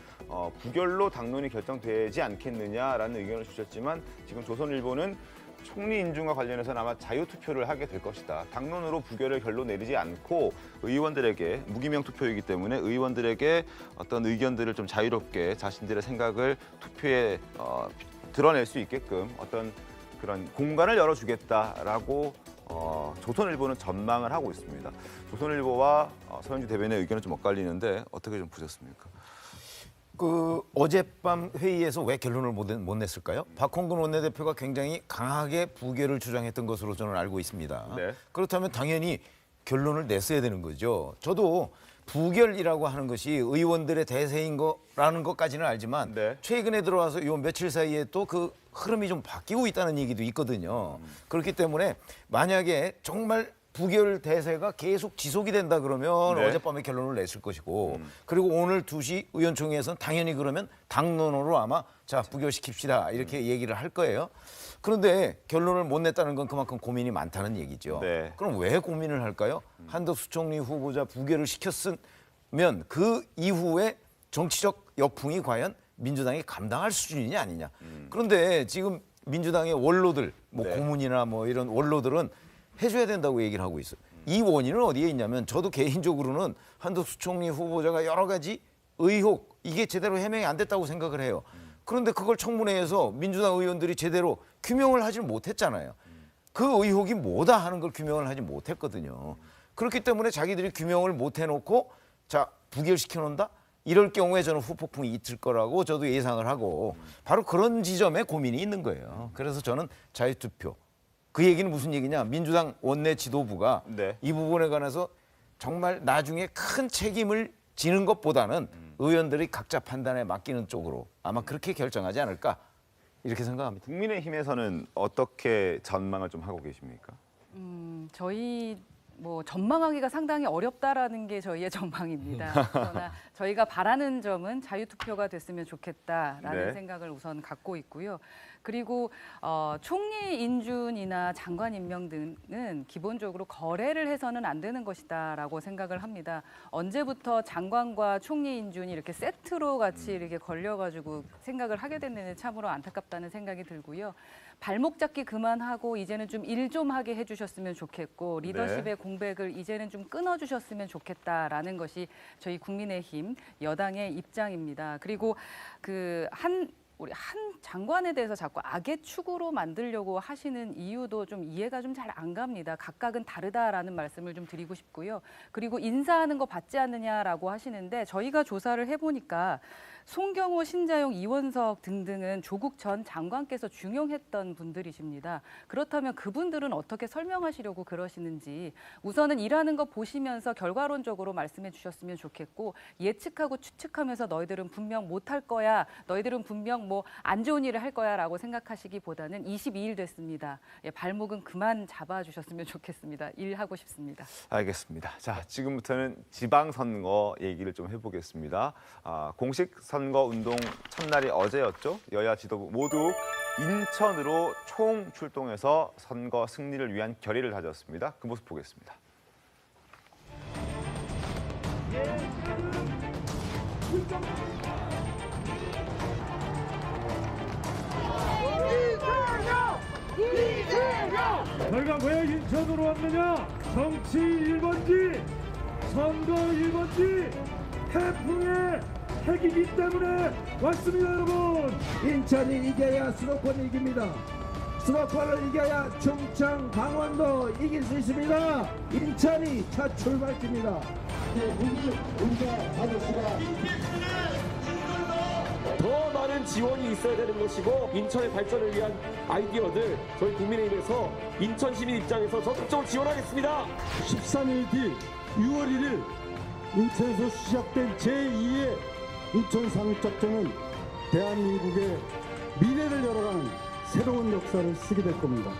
부결로 당론이 결정되지 않겠느냐라는 의견을 주셨지만 지금 조선일보는 총리 인준과 관련해서는 아마 자유투표를 하게 될 것이다. 당론으로 부결을 결론 내리지 않고 의원들에게 무기명 투표이기 때문에 의원들에게 어떤 의견들을 좀 자유롭게 자신들의 생각을 투표에 드러낼 수 있게끔 어떤 그런 공간을 열어주겠다라고 조선일보는 전망을 하고 있습니다. 조선일보와 서영주 대변인의 의견은 좀 엇갈리는데 어떻게 좀 보셨습니까? 어젯밤 회의에서 왜 결론을 못 냈을까요? 박홍근 원내대표가 굉장히 강하게 부결을 주장했던 것으로 저는 알고 있습니다. 그렇다면 당연히 결론을 냈어야 되는 거죠. 저도 부결이라고 하는 것이 의원들의 대세인 거라는 것까지는 알지만 최근에 들어와서 요 며칠 사이에 또 그 흐름이 좀 바뀌고 있다는 얘기도 있거든요. 그렇기 때문에 만약에 정말 부결 대세가 계속 지속이 된다 그러면 어젯밤에 결론을 냈을 것이고 그리고 오늘 2시 의원총회에서는 당연히 그러면 당론으로 아마 자 부결시킵시다 이렇게 얘기를 할 거예요. 그런데 결론을 못 냈다는 건 그만큼 고민이 많다는 얘기죠. 그럼 왜 고민을 할까요? 한덕수 총리 후보자 부결을 시켰으면 그 이후에 정치적 역풍이 과연 민주당이 감당할 수준이냐 아니냐. 그런데 지금 민주당의 원로들, 뭐 고문이나 뭐 이런 원로들은 해줘야 된다고 얘기를 하고 있어요. 이 원인은 어디에 있냐면 저도 개인적으로는 한덕수 총리 후보자가 여러 가지 의혹 이게 제대로 해명이 안 됐다고 생각을 해요. 그런데 그걸 청문회에서 민주당 의원들이 제대로 규명을 하지 못했잖아요. 그 의혹이 뭐다 하는 걸 규명을 하지 못했거든요. 그렇기 때문에 자기들이 규명을 못 해놓고 자 부결시켜 놓는다? 이럴 경우에 저는 후폭풍이 있을 거라고 저도 예상을 하고 바로 그런 지점에 고민이 있는 거예요. 그래서 저는 자유투표. 그 얘기는 무슨 얘기냐? 민주당 원내 지도부가 이 부분에 관해서 정말 나중에 큰 책임을 지는 것보다는 의원들이 각자 판단에 맡기는 쪽으로 아마 그렇게 결정하지 않을까 이렇게 생각합니다. 국민의힘에서는 어떻게 전망을 좀 하고 계십니까? 저희 뭐 전망하기가 상당히 어렵다라는 게 저희의 전망입니다. 그러나 저희가 바라는 점은 자유투표가 됐으면 좋겠다라는 생각을 우선 갖고 있고요. 그리고 총리 인준이나 장관 임명 등은 기본적으로 거래를 해서는 안 되는 것이다라고 생각을 합니다. 언제부터 장관과 총리 인준이 이렇게 세트로 같이 이렇게 걸려가지고 생각을 하게 됐는지 참으로 안타깝다는 생각이 들고요. 발목 잡기 그만하고 이제는 좀 일 좀 하게 해주셨으면 좋겠고 리더십의 공백을 이제는 좀 끊어주셨으면 좋겠다라는 것이 저희 국민의힘 여당의 입장입니다. 그리고 우리 한 장관에 대해서 자꾸 악의 축으로 만들려고 하시는 이유도 좀 이해가 좀 잘 안 갑니다. 각각은 다르다라는 말씀을 좀 드리고 싶고요. 그리고 인사하는 거 받지 않느냐라고 하시는데 저희가 조사를 해보니까 송경호, 신자용, 이원석 등등은 조국 전 장관께서 중용했던 분들이십니다. 그렇다면 그분들은 어떻게 설명하시려고 그러시는지 우선은 일하는 거 보시면서 결과론적으로 말씀해 주셨으면 좋겠고 예측하고 추측하면서 너희들은 분명 못할 거야, 너희들은 분명 뭐 안 좋은 일을 할 거야라고 생각하시기보다는 22일 됐습니다. 발목은 그만 잡아주셨으면 좋겠습니다. 일하고 싶습니다. 알겠습니다. 자, 지금부터는 지방선거 얘기를 좀 해보겠습니다. 공식 선거 운동 첫날이 어제였죠. 여야 지도부 모두 인천으로 총 출동해서 선거 승리를 위한 결의를 다졌습니다. 그 모습 보겠습니다. 저희가 왜 인천으로 왔느냐? 정치 1번지, 선거 1번지, 태풍의 핵이기 때문에 왔습니다, 여러분. 인천이 이겨야 수도권이 이깁니다. 수도권을 이겨야 충청, 강원도 이길 수 있습니다. 인천이 첫 출발지입니다. 더 많은 지원이 있어야 되는 것이고 인천의 발전을 위한 아이디어들 저희 국민의힘에서 인천 시민 입장에서 적극적으로 지원하겠습니다. 13일 뒤 6월 1일 인천에서 시작된 제2의 인천 상륙작전은 대한민국의 미래를 열어가는 새로운 역사를 쓰게 될 겁니다.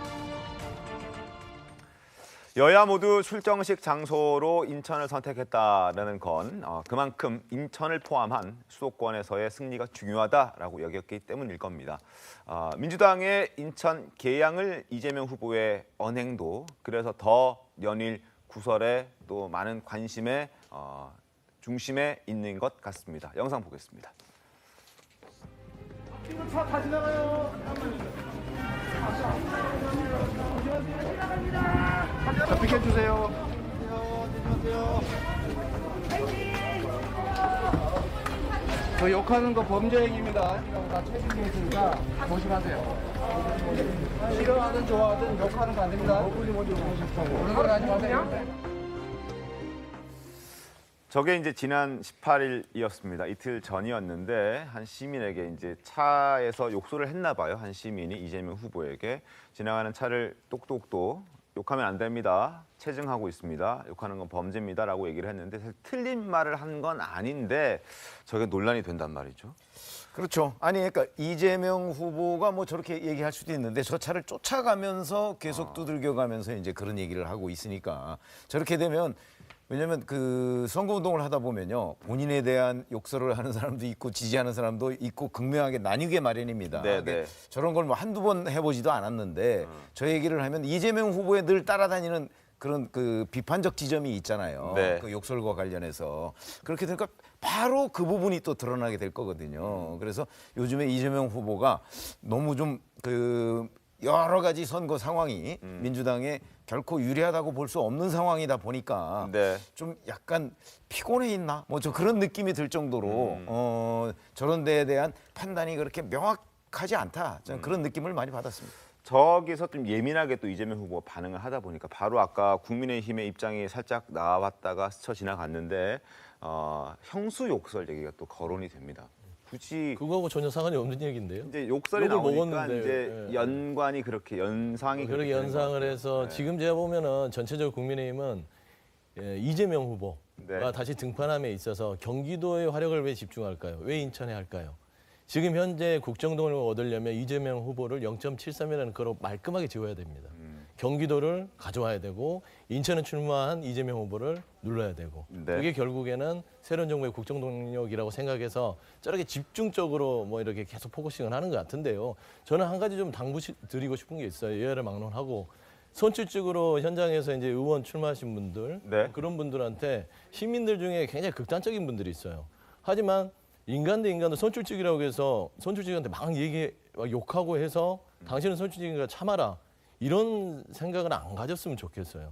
여야 모두 출정식 장소로 인천을 선택했다는 건 그만큼 인천을 포함한 수도권에서의 승리가 중요하다라고 여겼기 때문일 겁니다. 민주당의 인천 계양을 이재명 후보의 언행도 그래서 더 연일 구설에 또 많은 관심의 중심에 있는 것 같습니다. 영상 보겠습니다. 차 다 지나가요. 자, 비켜주세요. 저 욕하는 거 범죄 행위입니다. 다 책임이 있으니까 조심하세요. 싫어하든 좋아하든 욕하는 거 안 됩니다. 그런 걸 하지 마세요. 저게 이제 지난 18일이었습니다. 이틀 전이었는데 한 시민에게 이제 차에서 욕설을 했나 봐요. 한 시민이 이재명 후보에게 지나가는 차를 똑똑똑 욕하면 안 됩니다. 체증하고 있습니다. 욕하는 건 범죄입니다라고 얘기를 했는데 사실 틀린 말을 한 건 아닌데 저게 논란이 된단 말이죠. 그렇죠. 아니 그러니까 이재명 후보가 뭐 저렇게 얘기할 수도 있는데 저 차를 쫓아가면서 계속 두들겨가면서 이제 그런 얘기를 하고 있으니까 저렇게 되면 왜냐하면 그 선거운동을 하다 보면요 본인에 대한 욕설을 하는 사람도 있고 지지하는 사람도 있고 극명하게 나뉘게 마련입니다. 네. 저런 걸 뭐 한두 번 해보지도 않았는데 저 얘기를 하면 이재명 후보에 늘 따라다니는 그런 그 비판적 지점이 있잖아요. 그 욕설과 관련해서 그렇게 되니까 바로 그 부분이 또 드러나게 될 거거든요. 그래서 요즘에 이재명 후보가 너무 좀 그 여러 가지 선거 상황이 민주당에 결코 유리하다고 볼 수 없는 상황이다 보니까 네. 좀 약간 피곤해 있나? 뭐 좀 그런 느낌이 들 정도로 저런 데에 대한 판단이 그렇게 명확하지 않다. 저는 그런 느낌을 많이 받았습니다. 저기서 좀 예민하게 또 이재명 후보가 반응을 하다 보니까 바로 아까 국민의힘의 입장이 살짝 나왔다가 스쳐 지나갔는데 형수 욕설 얘기가 또 거론이 됩니다. 굳이 그거하고 전혀 상관이 없는 얘기인데요. 이제 욕설이 욕을 나오니까 먹었는데, 이제 예. 연관이 그렇게 연상이 그렇게 되는 연상을 것 해서 같아요. 지금 제가 보면은 전체적으로 국민의힘은 이재명 후보가 네. 다시 등판함에 있어서 경기도의 화력을 왜 집중할까요? 왜 인천에 할까요? 지금 현재 국정동을 얻으려면 이재명 후보를 0.73이라는 거로 말끔하게 지워야 됩니다. 경기도를 가져와야 되고 인천에 출마한 이재명 후보를 눌러야 되고 네. 그게 결국에는 새로운 정부의 국정동력이라고 생각해서 저렇게 집중적으로 뭐 이렇게 계속 포커싱을 하는 것 같은데요. 저는 한 가지 좀 당부드리고 싶은 게 있어요. 여야를 막론하고 선출직으로 현장에서 이제 의원 출마하신 분들 네. 그런 분들한테 시민들 중에 굉장히 극단적인 분들이 있어요. 하지만 인간 대 인간도 선출직이라고 해서 선출직한테 막 욕하고 해서 당신은 선출직이니까 참아라. 이런 생각은 안 가졌으면 좋겠어요.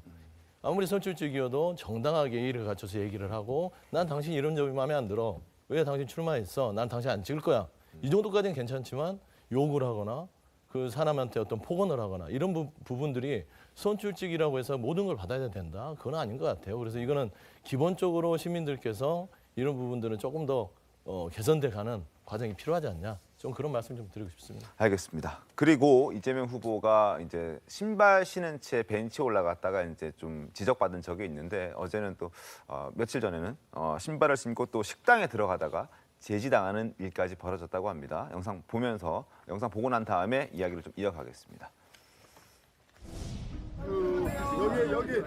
아무리 선출직이어도 정당하게 예의를 갖춰서 얘기를 하고 난 당신 이런 점이 마음에 안 들어. 왜 당신 출마했어? 난 당신 안 찍을 거야. 이 정도까지는 괜찮지만 욕을 하거나 그 사람한테 어떤 폭언을 하거나 이런 부분들이 선출직이라고 해서 모든 걸 받아야 된다. 그건 아닌 것 같아요. 그래서 이거는 기본적으로 시민들께서 이런 부분들은 조금 더 개선돼 가는 과정이 필요하지 않냐. 좀 그런 말씀 좀 드리고 싶습니다. 알겠습니다. 그리고 이재명 후보가 이제 신발 신은 채 벤치에 올라갔다가 이제 좀 지적받은 적이 있는데 어제는 또 며칠 전에는 신발을 신고 또 식당에 들어가다가 제지당하는 일까지 벌어졌다고 합니다. 영상 보고 난 다음에 이야기를 좀 이어가겠습니다. 여기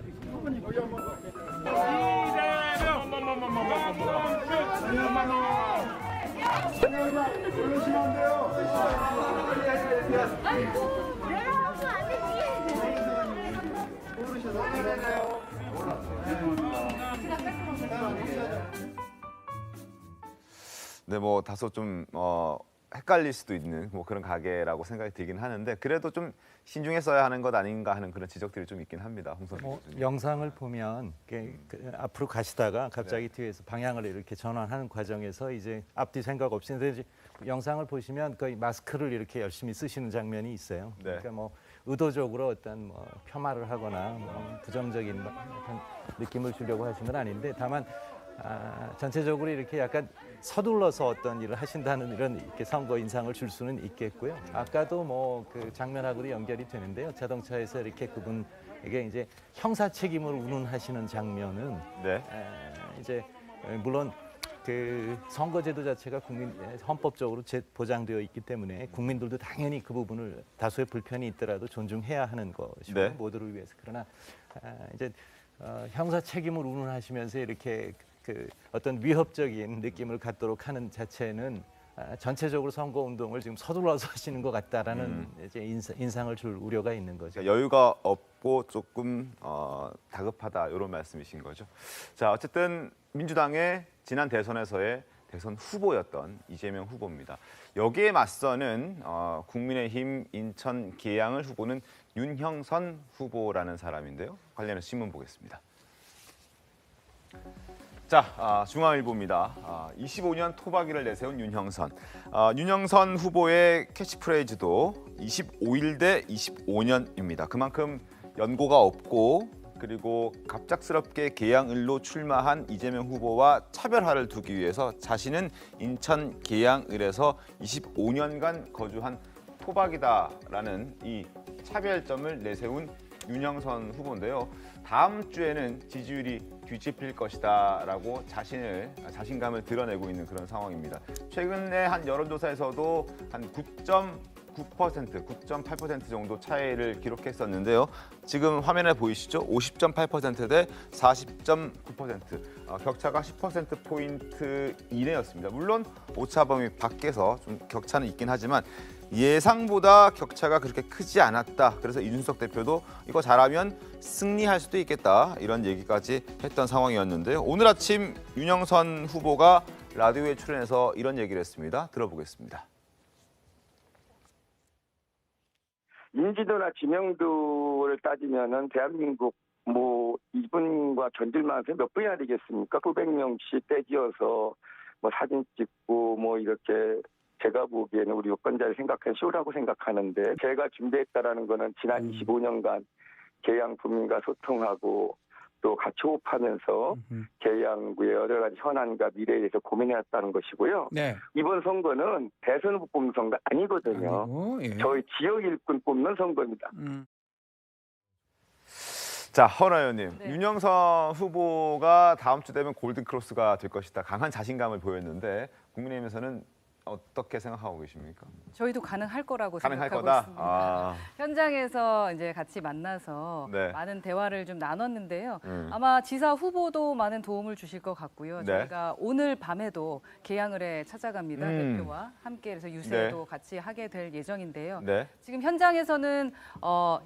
그러시면 안 돼요. 네, 뭐 다소 좀 헷갈릴 수도 있는 뭐 그런 가게라고 생각이 들긴 하는데 그래도 좀 신중했어야 하는 것 아닌가 하는 그런 지적들이 좀 있긴 합니다. 홍선희 교수님. 영상을 보면 앞으로 가시다가 갑자기 뒤에서 방향을 이렇게 전환하는 과정에서 이제 앞뒤 생각 없이 근데 이제 영상을 보시면 거의 마스크를 이렇게 열심히 쓰시는 장면이 있어요. 네. 그러니까 뭐 의도적으로 어떤 뭐 폄하를 하거나 뭐 부정적인 어떤 느낌을 주려고 하신 건 아닌데 다만 전체적으로 이렇게 약간 서둘러서 어떤 일을 하신다는 이런 이렇게 선거 인상을 줄 수는 있겠고요. 아까도 뭐 그 장면하고도 연결이 되는데요. 자동차에서 이렇게 그분에게 이제 형사 책임을 운운하시는 장면은 네. 이제 물론 그 선거제도 자체가 헌법적으로 보장되어 있기 때문에 국민들도 당연히 그 부분을 다소의 불편이 있더라도 존중해야 하는 것이고 네. 모두를 위해서 그러나 이제 형사 책임을 운운하시면서 이렇게 그 어떤 위협적인 느낌을 갖도록 하는 자체는 전체적으로 선거 운동을 지금 서둘러서 하시는 것 같다라는 이제 인상을 줄 우려가 있는 거죠. 그러니까 여유가 없고 조금 다급하다 이런 말씀이신 거죠. 자, 어쨌든 민주당의 지난 대선에서의 대선 후보였던 이재명 후보입니다. 여기에 맞서는 국민의힘 인천 계양을 후보는 윤형선 후보라는 사람인데요. 관련해서 신문 보겠습니다. 자, 중앙일보입니다. 25년 토박이를 내세운 윤형선. 윤형선 후보의 캐치프레이즈도 25일 대 25년입니다. 그만큼 연고가 없고 그리고 갑작스럽게 계양을로 출마한 이재명 후보와 차별화를 두기 위해서 자신은 인천 계양을에서 25년간 거주한 토박이다라는 이 차별점을 내세운 윤형선 후보인데요. 다음 주에는 지지율이 뒤집힐 것이다라고 자신감을 드러내고 있는 그런 상황입니다. 최근에 한 여론조사에서도 한 9.9%, 9.8% 정도 차이를 기록했었는데요. 지금 화면에 보이시죠? 50.8% 대 40.9%. 격차가 10%포인트 이내였습니다. 물론 오차 범위 밖에서 좀 격차는 있긴 하지만 예상보다 격차가 그렇게 크지 않았다. 그래서 이준석 대표도 이거 잘하면 승리할 수도 있겠다. 이런 얘기까지 했던 상황이었는데요. 오늘 아침 윤형선 후보가 라디오에 출연해서 이런 얘기를 했습니다. 들어보겠습니다. 인지도나 지명도를 따지면은 대한민국 뭐 이분과 견딜만해서 몇 분이나 되겠습니까? 900명씩 떼지어서 뭐 사진 찍고 뭐 이렇게 제가 보기에는 우리 유권자를 생각한 쇼라고 생각하는데 제가 준비했다라는 거는 지난 25년간 계양 국민과 소통하고 또 같이 호흡하면서 계양구의 여러 가지 현안과 미래에 대해서 고민해왔다는 것이고요. 네. 이번 선거는 대선 후보 뽑는 선거 아니거든요. 저희 지역 일꾼 뽑는 선거입니다. 자, 허나 의원님, 네. 윤영선 후보가 다음 주 되면 골든크로스가 될 것이다. 강한 자신감을 보였는데 국민의힘에서는 어떻게 생각하고 계십니까? 저희도 가능할 거라고 가능할 생각하고 거다? 있습니다. 아. 현장에서 이제 같이 만나서 네. 많은 대화를 좀 나눴는데요. 아마 지사 후보도 많은 도움을 주실 것 같고요. 네. 저희가 오늘 밤에도 계양을에 찾아갑니다. 대표와 함께 해서 유세도 같이 하게 될 예정인데요. 네. 지금 현장에서는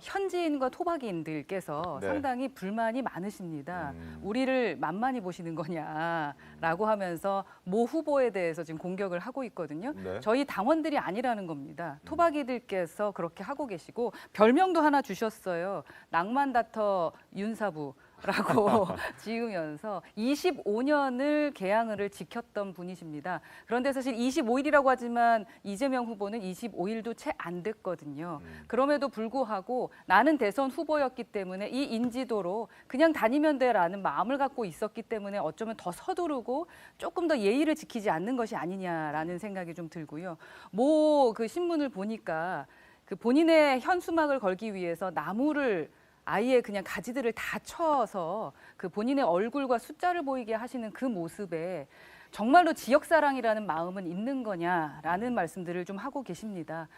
현지인과 토박이인들께서 네. 상당히 불만이 많으십니다. 우리를 만만히 보시는 거냐라고 하면서 모 후보에 대해서 지금 공격을 하고 있거든요. 네. 저희 당원들이 아니라는 겁니다. 토박이들께서 그렇게 하고 계시고 별명도 하나 주셨어요. 낭만다터 윤사부. 라고 지으면서 25년을 계양을을 지켰던 분이십니다. 그런데 사실 25일이라고 하지만 이재명 후보는 25일도 채 안 됐거든요. 그럼에도 불구하고 나는 대선 후보였기 때문에 이 인지도로 그냥 다니면 돼라는 마음을 갖고 있었기 때문에 어쩌면 더 서두르고 조금 더 예의를 지키지 않는 것이 아니냐라는 생각이 좀 들고요. 뭐 그 신문을 보니까 그 본인의 현수막을 걸기 위해서 나무를 아예 그냥 가지들을 다 쳐서 그 본인의 얼굴과 숫자를 보이게 하시는 그 모습에 정말로 지역사랑이라는 마음은 있는 거냐라는 말씀들을 좀 하고 계십니다.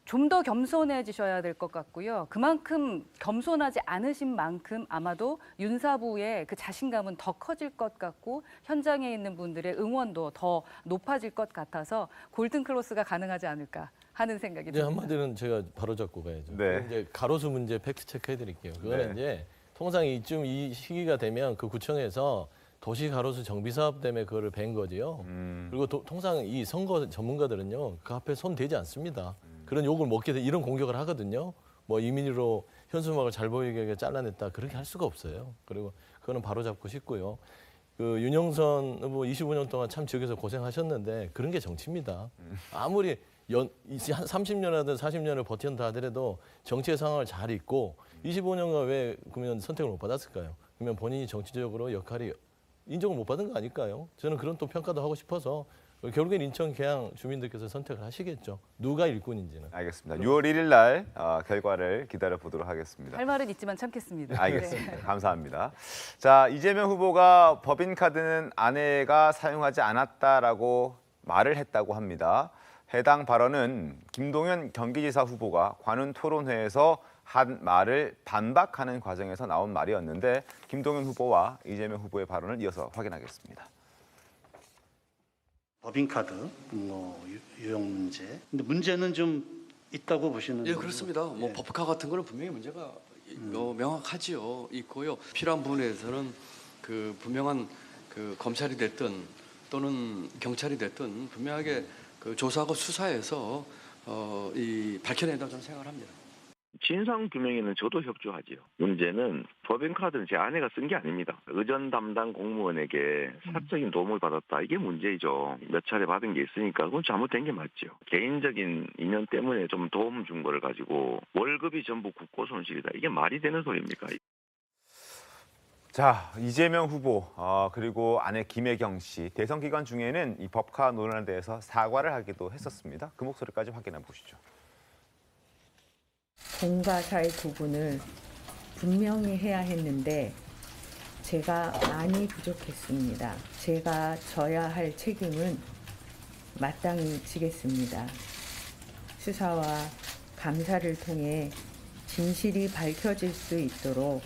좀 더 겸손해지셔야 될 것 같고요. 그만큼 겸손하지 않으신 만큼 아마도 윤사부의 그 자신감은 더 커질 것 같고 현장에 있는 분들의 응원도 더 높아질 것 같아서 골든크로스가 가능하지 않을까 하는 생각이 듭니다. 한마디는 제가 바로 잡고 가야죠. 네. 이제 가로수 문제 팩트 체크해 드릴게요. 그거는 네. 이제 통상 이 시기가 되면 그 구청에서 도시 가로수 정비 사업 때문에 그거를 벤 거지요. 그리고 통상 이 선거 전문가들은요 그 앞에 손 대지 않습니다. 그런 욕을 먹게 돼 이런 공격을 하거든요. 뭐 이민희로 현수막을 잘 보이게 잘라냈다 그렇게 할 수가 없어요. 그리고 그거는 바로 잡고 싶고요. 그 윤영선 후보 25년 동안 참 지역에서 고생하셨는데 그런 게 정치입니다. 아무리 한 30년이든 40년을 버틴다 하더라도 정치의 상황을 잘 읽고 25년간 왜 그러면 선택을 못 받았을까요? 그러면 본인이 정치적으로 역할이 인정을 못 받은 거 아닐까요? 저는 그런 또 평가도 하고 싶어서 결국엔 인천 계양 주민들께서 선택을 하시겠죠. 누가 일꾼인지는. 알겠습니다. 6월 1일 날 결과를 기다려 보도록 하겠습니다. 할 말은 있지만 참겠습니다. 알겠습니다. 감사합니다. 자, 이재명 후보가 법인카드는 아내가 사용하지 않았다라고 말을 했다고 합니다. 해당 발언은 김동연 경기지사 후보가 관훈 토론회에서 한 말을 반박하는 과정에서 나온 말이었는데 김동연 후보와 이재명 후보의 발언을 이어서 확인하겠습니다. 법인카드 유용 문제. 근데 문제는 좀 있다고 보시는 예, 그렇습니다. 뭐 법카 같은 거는 분명히 문제가 명확하지요. 있고요. 필요한 부분에서는 그 분명한 그 검찰이 됐든 또는 경찰이 됐든 분명하게 그 조사하고 수사해서 밝혀낸다고 저는 생각합니다. 진상 규명에는 저도 협조하지요. 문제는 법인카드는 제 아내가 쓴 게 아닙니다. 의전 담당 공무원에게 사적인 도움을 받았다. 이게 문제이죠. 몇 차례 받은 게 있으니까 그건 잘못된 게 맞죠. 개인적인 인연 때문에 좀 도움 준 거를 가지고 월급이 전부 국고 손실이다. 이게 말이 되는 소리입니까? 자, 이재명 후보 그리고 아내 김혜경 씨 대선 기간 중에는 이 법카 논란에 대해서 사과를 하기도 했었습니다. 그 목소리까지 확인해 보시죠. 공과 사의 구분을 분명히 해야 했는데 제가 많이 부족했습니다. 제가 져야 할 책임은 마땅히 지겠습니다. 수사와 감사를 통해 진실이 밝혀질 수 있도록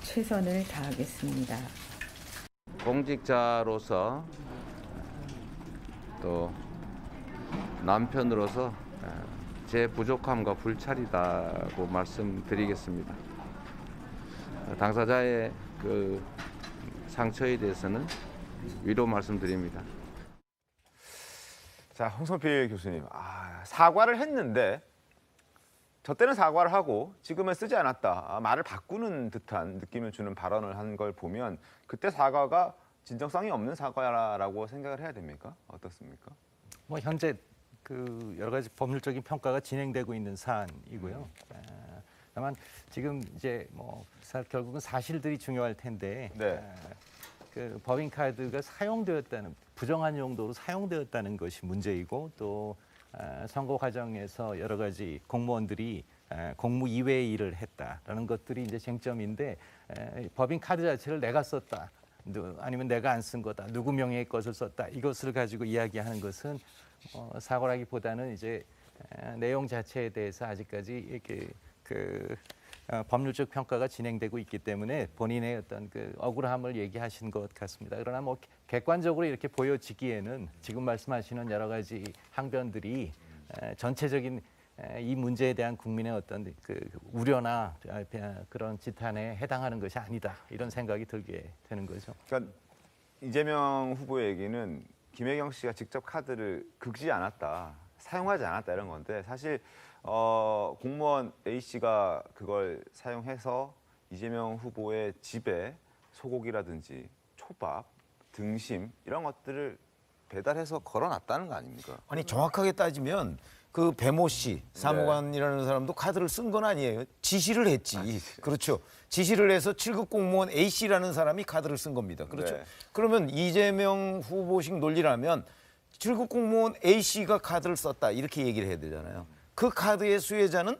최선을 다하겠습니다. 공직자로서 또 남편으로서 제 부족함과 불찰이다고 말씀드리겠습니다. 당사자의 그 상처에 대해서는 위로 말씀드립니다. 자, 홍성필 교수님, 사과를 했는데 저 때는 사과를 하고 지금은 쓰지 않았다. 말을 바꾸는 듯한 느낌을 주는 발언을 한 걸 보면 그때 사과가 진정성이 없는 사과라고 생각을 해야 됩니까? 어떻습니까? 뭐 현재 그 여러 가지 법률적인 평가가 진행되고 있는 사안이고요. 다만 지금 이제 뭐 결국은 사실들이 중요할 텐데 그 법인카드가 사용되었다는 부정한 용도로 사용되었다는 것이 문제이고 또 선거 과정에서 여러 가지 공무원들이 공무 이외의 일을 했다라는 것들이 이제 쟁점인데 법인카드 자체를 내가 썼다. 아니면 내가 안 쓴 거다. 누구 명의의 것을 썼다. 이것을 가지고 이야기하는 것은 사고라기보다는 이제 내용 자체에 대해서 아직까지 이렇게 법률적 평가가 진행되고 있기 때문에 본인의 어떤 그 억울함을 얘기하신 것 같습니다. 그러나 뭐 객관적으로 이렇게 보여지기에는 지금 말씀하시는 여러 가지 항변들이 전체적인 이 문제에 대한 국민의 어떤 그 우려나 그런 지탄에 해당하는 것이 아니다 이런 생각이 들게 되는 거죠. 그러니까 이재명 후보의 얘기는 김혜경 씨가 직접 카드를 긁지 않았다, 사용하지 않았다 이런 건데 사실 공무원 A 씨가 그걸 사용해서 이재명 후보의 집에 소고기라든지 초밥, 등심 이런 것들을 배달해서 걸어놨다는 거 아닙니까? 아니 정확하게 따지면 그 배모 씨 사무관이라는 사람도 카드를 쓴 건 아니에요. 지시를 했지. 그렇죠. 지시를 해서 7급 공무원 A 씨라는 사람이 카드를 쓴 겁니다. 그렇죠. 그러면 이재명 후보식 논리라면 7급 공무원 A 씨가 카드를 썼다 이렇게 얘기를 해야 되잖아요. 그 카드의 수혜자는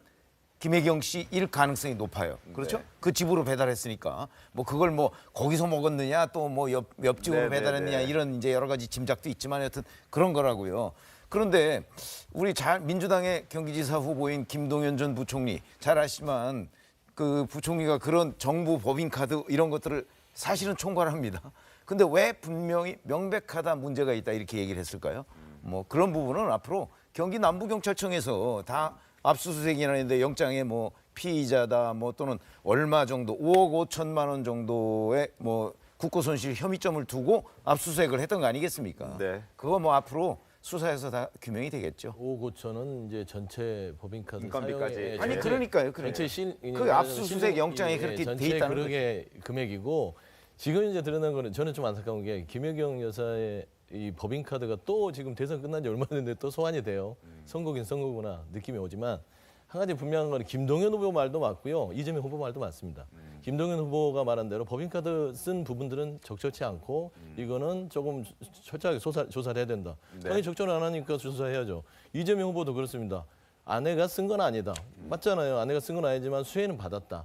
김혜경 씨일 가능성이 높아요. 그렇죠? 그 집으로 배달했으니까 뭐 그걸 뭐 거기서 먹었느냐 또 뭐 옆집으로 배달했느냐 이런 이제 여러 가지 짐작도 있지만 여튼 그런 거라고요. 그런데 우리 민주당의 경기지사 후보인 김동연 전 부총리 잘 아시지만 그 부총리가 그런 정부 법인카드 이런 것들을 사실은 총괄합니다. 근데 왜 분명히 명백하다 문제가 있다 이렇게 얘기를 했을까요? 뭐 그런 부분은 앞으로 경기 남부경찰청에서 다 압수수색이나 했는데 영장에 뭐 피의자다 뭐 또는 얼마 정도 5억 5천만 원 정도의 뭐 국고손실 혐의점을 두고 압수수색을 했던 거 아니겠습니까? 그거 뭐 앞으로 수사에서 다 규명이 되겠죠. 5억 5천은 이제 전체 법인카드 인건비까지. 사용에 아니 그러니까요. 전체 그 압수수색 영장에 그렇게 돼 있다는 그렇게 금액이고 지금 이제 드러난 거는 저는 좀 안타까운 게 김혜경 여사의 이 법인카드가 또 지금 대선 끝난 지 얼마 됐는데 또 소환이 돼요. 선거긴 선거구나 느낌이 오지만 한 가지 분명한 건 김동연 후보 말도 맞고요. 이재명 후보 말도 맞습니다. 김동연 후보가 말한 대로 법인카드 쓴 부분들은 적절치 않고 이거는 조금 철저하게 조사를 해야 된다. 당연히 적절 안 하니까 조사해야죠. 이재명 후보도 그렇습니다. 아내가 쓴 건 아니다. 맞잖아요. 아내가 쓴 건 아니지만 수혜는 받았다.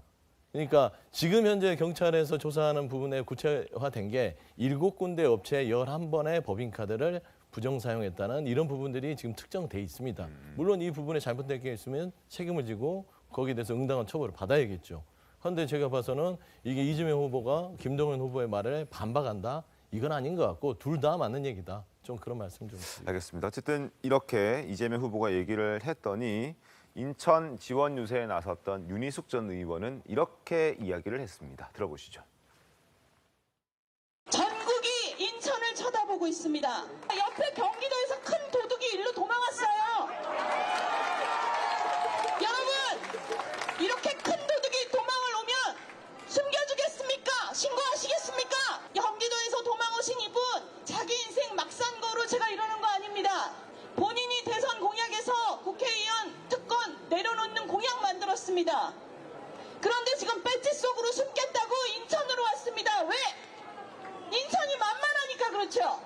그러니까 지금 현재 경찰에서 조사하는 부분에 구체화된 게 7군데 업체 11번의 법인카드를 부정 사용했다는 이런 부분들이 지금 특정돼 있습니다. 물론 이 부분에 잘못된 게 있으면 책임을 지고 거기에 대해서 응당한 처벌을 받아야겠죠. 그런데 제가 봐서는 이게 이재명 후보가 김동연 후보의 말에 반박한다? 이건 아닌 것 같고 둘 다 맞는 얘기다. 좀 그런 말씀 좀 드립니다. 알겠습니다. 어쨌든 이렇게 이재명 후보가 얘기를 했더니 인천 지원 유세에 나섰던 윤희숙 전 의원은 이렇게 이야기를 했습니다. 들어보시죠. 전국이 인천을 쳐다보고 있습니다. 옆에 경기도에서 큰 도둑이 일로 도망왔어요. 여러분, 이렇게 큰 도둑이 도망을 오면 숨겨주겠습니까? 신고하시겠습니까? 경기도에서 도망 오신 이분 자기 인생 막산거로 제가 이러는 거 아닙니다. 본인이 대선 공약에서 국회의원 특권 내려놓는 공약 만들었습니다. 그런데 지금 배지 속으로 숨겠다고 인천으로 왔습니다. 왜? 인천이 만만하니까 그렇죠.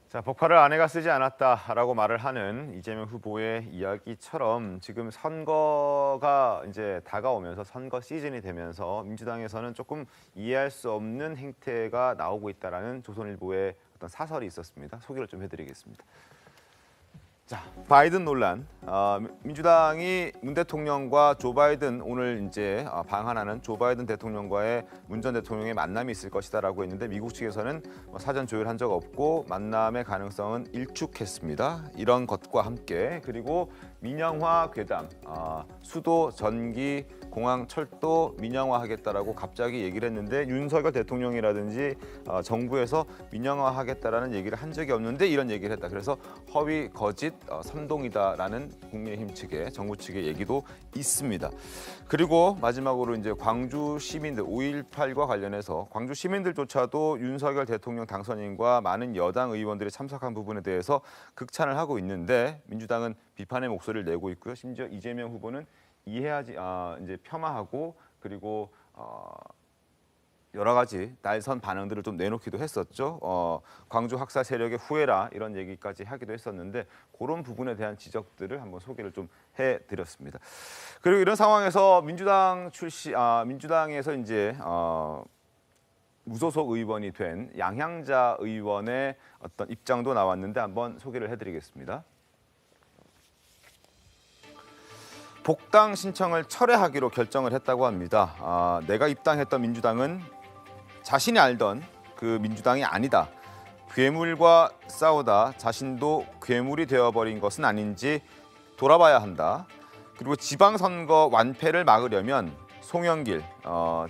자, 법카를 아내가 쓰지 않았다라고 말을 하는 이재명 후보의 이야기처럼 지금 선거가 이제 다가오면서 선거 시즌이 되면서 민주당에서는 조금 이해할 수 없는 행태가 나오고 있다라는 조선일보의 어떤 사설이 있었습니다. 소개를 좀 해드리겠습니다. 자, 바이든 논란. 민주당이 문 대통령과 조 바이든 오늘 이제 방한하는 조 바이든 대통령과의 문 전 대통령의 만남이 있을 것이다라고 했는데 미국 측에서는 사전 조율한 적 없고 만남의 가능성은 일축했습니다. 이런 것과 함께 그리고 민영화 괴담, 수도, 전기, 공항, 철도 민영화하겠다라고 갑자기 얘기를 했는데 윤석열 대통령이라든지 정부에서 민영화하겠다라는 얘기를 한 적이 없는데 이런 얘기를 했다. 그래서 허위, 거짓, 선동이다라는 국민의힘 측의 정부 측의 얘기도 있습니다. 그리고 마지막으로 이제 광주 시민들 5.18과 관련해서 광주 시민들조차도 윤석열 대통령 당선인과 많은 여당 의원들이 참석한 부분에 대해서 극찬을 하고 있는데 민주당은 비판의 목소리를 내고 있고요. 심지어 이재명 후보는 이해하지 이제 폄하하고 그리고 여러 가지 날선 반응들을 좀 내놓기도 했었죠. 광주 학살 세력의 후예라 이런 얘기까지 하기도 했었는데 그런 부분에 대한 지적들을 한번 소개를 좀 해드렸습니다. 그리고 이런 상황에서 민주당에서 이제 무소속 의원이 된 양향자 의원의 어떤 입장도 나왔는데 한번 소개를 해드리겠습니다. 복당 신청을 철회하기로 결정을 했다고 합니다. 내가 입당했던 민주당은 자신이 알던 그 민주당이 아니다. 괴물과 싸우다 자신도 괴물이 되어버린 것은 아닌지 돌아봐야 한다. 그리고 지방선거 완패를 막으려면 송영길,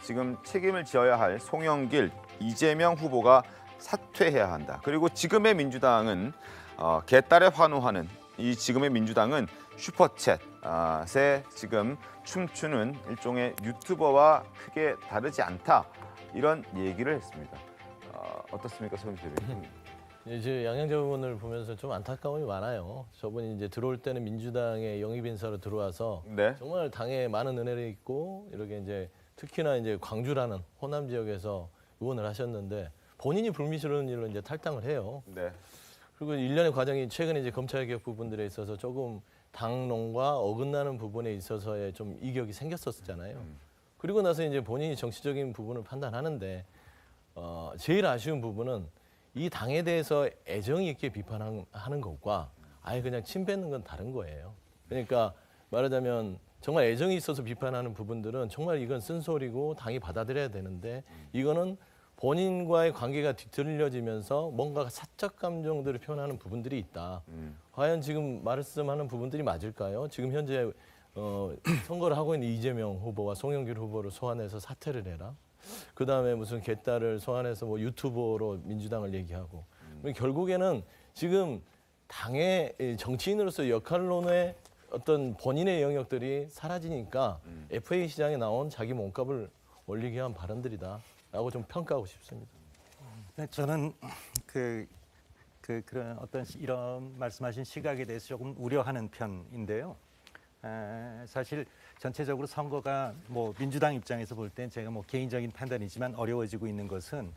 지금 책임을 지어야 할 송영길, 이재명 후보가 사퇴해야 한다. 그리고 지금의 민주당은 개딸에 환호하는 이 지금의 민주당은 슈퍼챗에 지금 춤추는 일종의 유튜버와 크게 다르지 않다. 이런 얘기를 했습니다. 어떻습니까, 송영길 대표님? 이제 양양자 의원을 보면서 좀 안타까움이 많아요. 저분이 이제 들어올 때는 민주당의 영입 인사로 들어와서 네. 정말 당에 많은 은혜를 있고 이렇게 이제 특히나 이제 광주라는 호남 지역에서 의원을 하셨는데 본인이 불미스러운 일로 이제 탈당을 해요. 네. 그리고 일련의 과정이 최근에 이제 검찰개혁 부분들에 있어서 조금 당론과 어긋나는 부분에 있어서의 좀 이격이 생겼었잖아요. 그리고 나서 이제 본인이 정치적인 부분을 판단하는데 제일 아쉬운 부분은 이 당에 대해서 애정이 있게 비판하는 것과 아예 그냥 침 뱉는 건 다른 거예요. 그러니까 말하자면 정말 애정이 있어서 비판하는 부분들은 정말 이건 쓴소리고 당이 받아들여야 되는데 이거는 본인과의 관계가 뒤틀려지면서 뭔가 사적 감정들을 표현하는 부분들이 있다. 과연 지금 말씀하는 부분들이 맞을까요? 지금 현재 선거를 하고 있는 이재명 후보와 송영길 후보를 소환해서 사퇴를 해라. 그다음에 무슨 개딸을 소환해서 뭐 유튜버로 민주당을 얘기하고 결국에는 지금 당의 정치인으로서 역할론의 어떤 본인의 영역들이 사라지니까 FA 시장에 나온 자기 몸값을 올리기 위한 발언들이다라고 좀 평가하고 싶습니다. 저는 그런 어떤 이런 말씀하신 시각에 대해서 조금 우려하는 편인데요. 사실 전체적으로 선거가 뭐 민주당 입장에서 볼 땐 제가 뭐 개인적인 판단이지만 어려워지고 있는 것은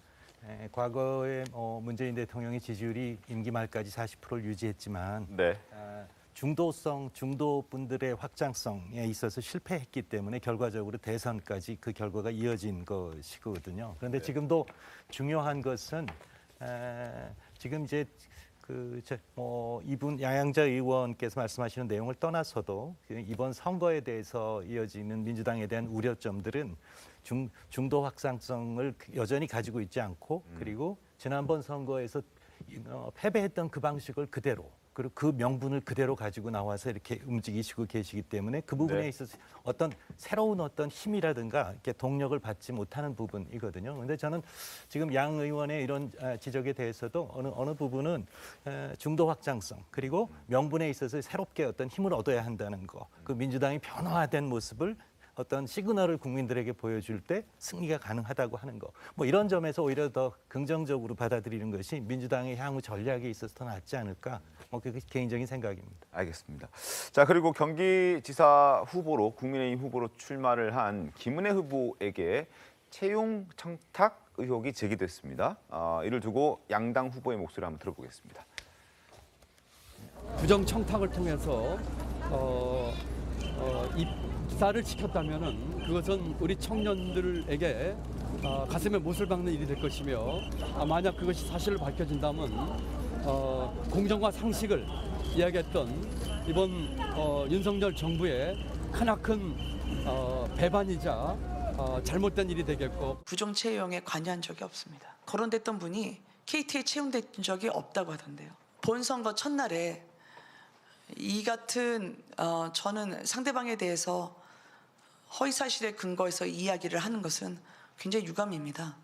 과거에 문재인 대통령의 지지율이 임기 말까지 40%를 유지했지만 네. 중도 분들의 확장성에 있어서 실패했기 때문에 결과적으로 대선까지 그 결과가 이어진 것이거든요. 그런데 네. 지금도 중요한 것은 지금 이제 이분 양양자 의원께서 말씀하시는 내용을 떠나서도 이번 선거에 대해서 이어지는 민주당에 대한 우려점들은 중도 확산성을 여전히 가지고 있지 않고 그리고 지난번 선거에서 패배했던 그 방식을 그대로 그리고 그 명분을 그대로 가지고 나와서 이렇게 움직이시고 계시기 때문에 그 부분에 네. 있어서 어떤 새로운 어떤 힘이라든가 이렇게 동력을 받지 못하는 부분이거든요. 그런데 저는 지금 양 의원의 이런 지적에 대해서도 어느 부분은 중도 확장성 그리고 명분에 있어서 새롭게 어떤 힘을 얻어야 한다는 거, 그 민주당이 변화된 모습을 어떤 시그널을 국민들에게 보여줄 때 승리가 가능하다고 하는 거. 뭐 이런 점에서 오히려 더 긍정적으로 받아들이는 것이 민주당의 향후 전략에 있어서 더 낫지 않을까. 뭐 그게 개인적인 생각입니다. 알겠습니다. 자, 그리고 경기지사 후보로 국민의힘 후보로 출마를 한 김은혜 후보에게 채용 청탁 의혹이 제기됐습니다. 이를 두고 양당 후보의 목소리를 한번 들어보겠습니다. 부정 청탁을 통해서 입사를 시켰다면은 그것은 우리 청년들에게 가슴에 못을 박는 일이 될 것이며 만약 그것이 사실로 밝혀진다면 공정과 상식을 이야기했던 이번 윤석열 정부의 크나큰 배반이자 잘못된 일이 되겠고 부정 채용에 관여한 적이 없습니다. 거론됐던 분이 KT에 채용된 적이 없다고 하던데요. 본선거 첫날에 이 같은 저는 상대방에 대해서 허위사실에 근거해서 이야기를 하는 것은 굉장히 유감입니다.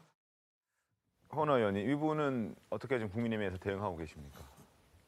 헌 의원님, 이 부분은 어떻게 지금 국민의힘에서 대응하고 계십니까?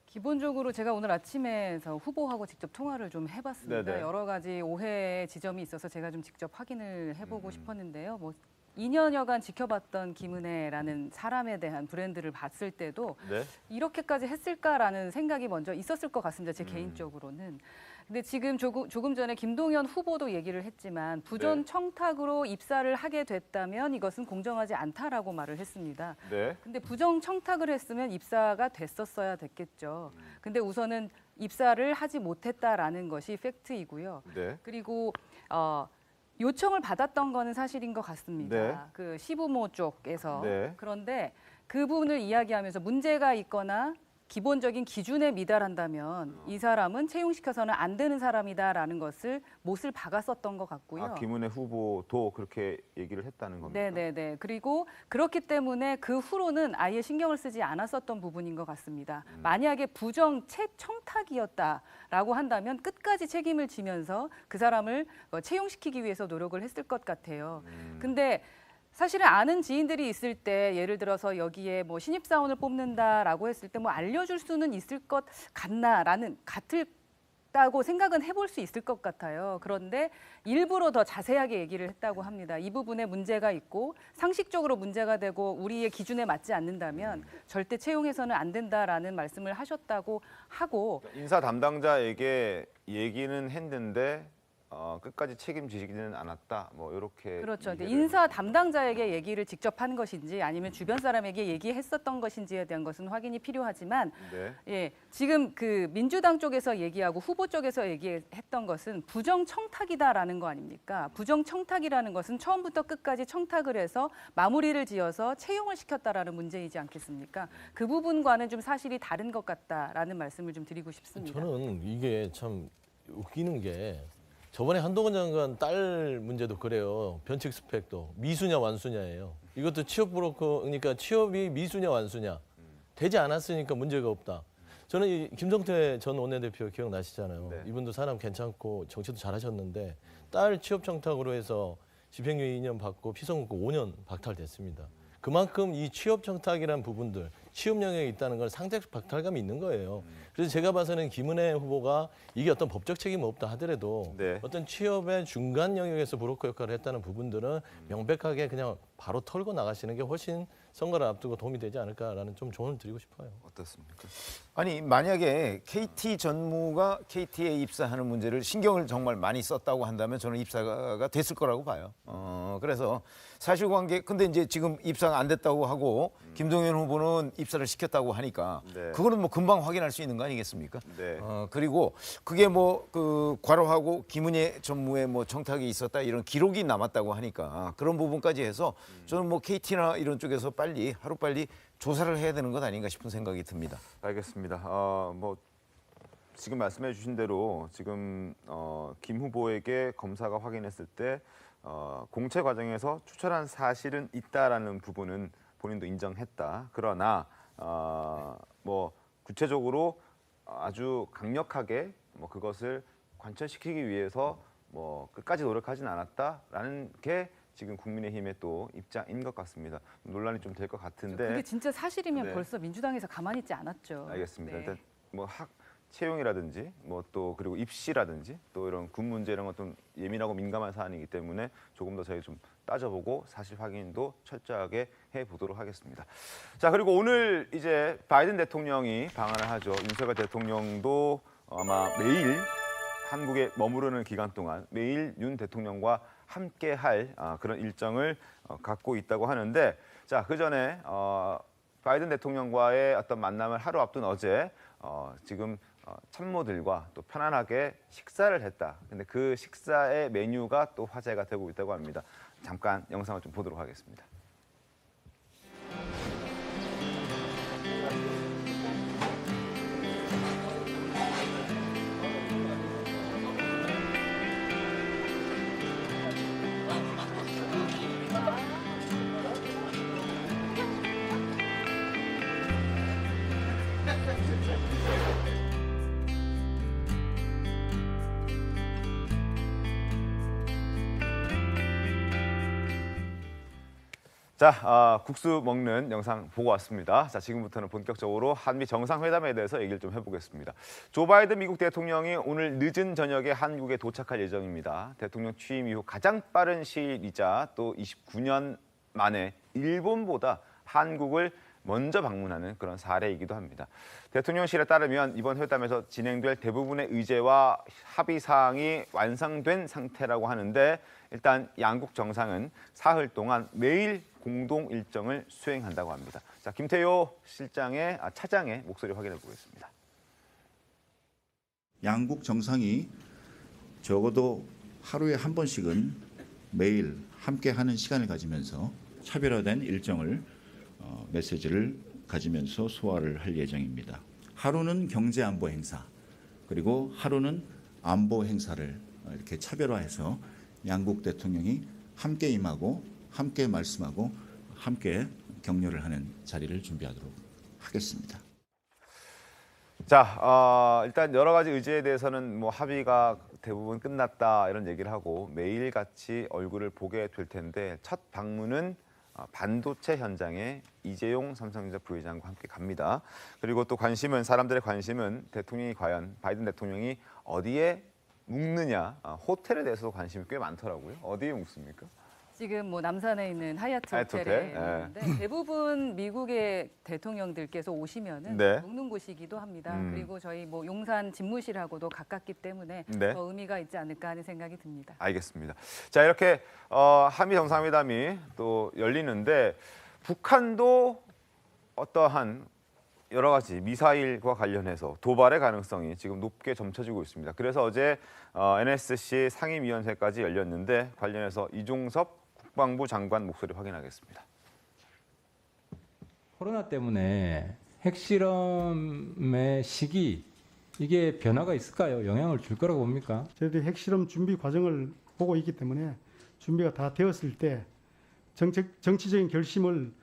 기본적으로 제가 오늘 아침에서 후보하고 직접 통화를 좀 해봤습니다. 네네. 여러 가지 오해 지점이 있어서 제가 좀 직접 확인을 해보고 싶었는데요. 뭐 2년여간 지켜봤던 김은혜라는 사람에 대한 브랜드를 봤을 때도 네. 이렇게까지 했을까라는 생각이 먼저 있었을 것 같습니다. 제 개인적으로는. 근데 지금 조금 전에 김동연 후보도 얘기를 했지만 부정 네. 청탁으로 입사를 하게 됐다면 이것은 공정하지 않다라고 말을 했습니다. 네. 근데 부정 청탁을 했으면 입사가 됐었어야 됐겠죠. 근데 우선은 입사를 하지 못했다라는 것이 팩트이고요. 네. 그리고 요청을 받았던 거는 사실인 것 같습니다. 네. 그 시부모 쪽에서. 네. 그런데 그 부분을 이야기하면서 문제가 있거나 기본적인 기준에 미달한다면 이 사람은 채용시켜서는 안 되는 사람이다라는 것을 못을 박았었던 것 같고요. 아, 김은혜 후보도 그렇게 얘기를 했다는 겁니다. 네네네. 그리고 그렇기 때문에 그 후로는 아예 신경을 쓰지 않았었던 부분인 것 같습니다. 만약에 부정 청탁이었다라고 한다면 끝까지 책임을 지면서 그 사람을 채용시키기 위해서 노력을 했을 것 같아요. 근데 사실은 아는 지인들이 있을 때 예를 들어서 여기에 뭐 신입사원을 뽑는다라고 했을 때 뭐 알려줄 수는 있을 것 같다고 생각은 해볼 수 있을 것 같아요. 그런데 일부러 더 자세하게 얘기를 했다고 합니다. 이 부분에 문제가 있고 상식적으로 문제가 되고 우리의 기준에 맞지 않는다면 절대 채용해서는 안 된다라는 말씀을 하셨다고 하고 인사 담당자에게 얘기는 했는데 끝까지 책임지지는 않았다. 뭐 이렇게 그렇죠. 근데 인사 담당자에게 얘기를 직접 한 것인지 아니면 주변 사람에게 얘기했었던 것인지에 대한 것은 확인이 필요하지만 네. 예, 지금 그 민주당 쪽에서 얘기하고 후보 쪽에서 얘기했던 것은 부정 청탁이다라는 거 아닙니까? 부정 청탁이라는 것은 처음부터 끝까지 청탁을 해서 마무리를 지어서 채용을 시켰다라는 문제이지 않겠습니까? 그 부분과는 좀 사실이 다른 것 같다라는 말씀을 좀 드리고 싶습니다. 저는 이게 참 웃기는 게 저번에 한동훈 장관 딸 문제도 그래요. 변칙 스펙도 미수냐 완수냐예요. 이것도 취업 브로커 그러니까 취업이 미수냐 완수냐 되지 않았으니까 문제가 없다. 저는 이 김성태 전 원내대표 기억나시잖아요. 네. 이분도 사람 괜찮고 정치도 잘하셨는데 딸 취업 청탁으로 해서 집행유예 2년 받고 피선거구 5년 박탈됐습니다. 그만큼 이 취업 청탁이라는 부분들, 취업 영역에 있다는 걸 상대적 박탈감이 있는 거예요. 그래서 제가 봐서는 김은혜 후보가 이게 어떤 법적 책임은 없다 하더라도 네. 어떤 취업의 중간 영역에서 브로커 역할을 했다는 부분들은 명백하게 그냥 바로 털고 나가시는 게 훨씬 선거를 앞두고 도움이 되지 않을까라는 좀 조언을 드리고 싶어요. 어떻습니까? 아니 만약에 KT 전무가 KT에 입사하는 문제를 신경을 정말 많이 썼다고 한다면 저는 입사가 됐을 거라고 봐요. 그래서 사실관계 근데 이제 지금 입사가 안 됐다고 하고 김동연 후보는 입사를 시켰다고 하니까 네. 그거는 뭐 금방 확인할 수 있는 거 아니겠습니까? 네. 그리고 그게 뭐 그 과로하고 김은혜 전무의 뭐 청탁이 있었다 이런 기록이 남았다고 하니까 그런 부분까지 해서 저는 뭐 KT나 이런 쪽에서 하루빨리 조사를 해야 되는 것 아닌가 싶은 생각이 듭니다. 알겠습니다. 뭐 지금 말씀해 주신 대로 지금 김 후보에게 검사가 확인했을 때 공채 과정에서 추천한 사실은 있다라는 부분은 본인도 인정했다. 그러나 뭐 구체적으로 아주 강력하게 뭐 그것을 관철시키기 위해서 뭐 끝까지 노력하진 않았다라는 게 지금 국민의힘의 또 입장인 것 같습니다. 논란이 좀 될 것 같은데. 그게 진짜 사실이면 네. 벌써 민주당에서 가만히 있지 않았죠. 알겠습니다. 네. 일단 뭐 채용이라든지 뭐 또 그리고 입시라든지 또 이런 군 문제 이런 건 좀 예민하고 민감한 사안이기 때문에 조금 더 저희 좀 따져보고 사실 확인도 철저하게 해보도록 하겠습니다. 자, 그리고 오늘 이제 바이든 대통령이 방한을 하죠. 윤석열 대통령도 아마 매일 한국에 머무르는 기간 동안 매일 윤 대통령과 함께 할 그런 일정을 갖고 있다고 하는데, 자, 그 전에 바이든 대통령과의 어떤 만남을 하루 앞둔 어제 지금 참모들과 또 편안하게 식사를 했다. 근데 그 식사의 메뉴가 또 화제가 되고 있다고 합니다. 잠깐 영상을 좀 보도록 하겠습니다. 자, 국수 먹는 영상 보고 왔습니다. 자, 지금부터는 본격적으로 한미 정상회담에 대해서 얘기를 좀 해보겠습니다. 조 바이든 미국 대통령이 오늘 늦은 저녁에 한국에 도착할 예정입니다. 대통령 취임 이후 가장 빠른 시일이자 또 29년 만에 일본보다 한국을 먼저 방문하는 그런 사례이기도 합니다. 대통령실에 따르면 이번 회담에서 진행될 대부분의 의제와 합의 사항이 완성된 상태라고 하는데 일단 양국 정상은 사흘 동안 매일 공동 일정을 수행한다고 합니다. 자, 김태효 차장의 목소리 확인해 보겠습니다. 양국 정상이 적어도 하루에 한 번씩은 매일 함께하는 시간을 가지면서 차별화된 일정을 메시지를 가지면서 소화를 할 예정입니다. 하루는 경제 안보 행사, 그리고 하루는 안보 행사를 이렇게 차별화해서 양국 대통령이 함께 임하고 함께 말씀하고 함께 격려를 하는 자리를 준비하도록 하겠습니다. 자, 일단 여러 가지 의제에 대해서는 뭐 합의가 대부분 끝났다 이런 얘기를 하고 매일 같이 얼굴을 보게 될 텐데 첫 방문은 반도체 현장에 이재용 삼성전자 부회장과 함께 갑니다. 그리고 또 사람들의 관심은 대통령이 과연 바이든 대통령이 어디에 묵느냐, 호텔에 대해서도 관심이 꽤 많더라고요. 어디에 묵습니까? 지금 뭐 남산에 있는 하얏트 하얏트 호텔에 호텔? 있는데 대부분 미국의 대통령들께서 오시면은 네. 묵는 곳이기도 합니다. 음. 그리고 저희 뭐 용산 집무실하고도 가깝기 때문에 네. 더 의미가 있지 않을까 하는 생각이 듭니다. 알겠습니다. 자, 이렇게 한미 정상회담이 또 열리는데 북한도 어떠한 여러 가지 미사일과 관련해서 도발의 가능성이 지금 높게 점쳐지고 있습니다. 그래서 어제 NSC 상임위원회까지 열렸는데 관련해서 이종섭 국방부 장관 목소리 확인하겠습니다. 코로나 때문에 핵실험의 시기 이게 변화가 있을까요? 영향을 줄 거라고 봅니까? 저희들이 핵실험 준비 과정을 보고 있기 때문에 준비가 다 되었을 때 정치적인 결심을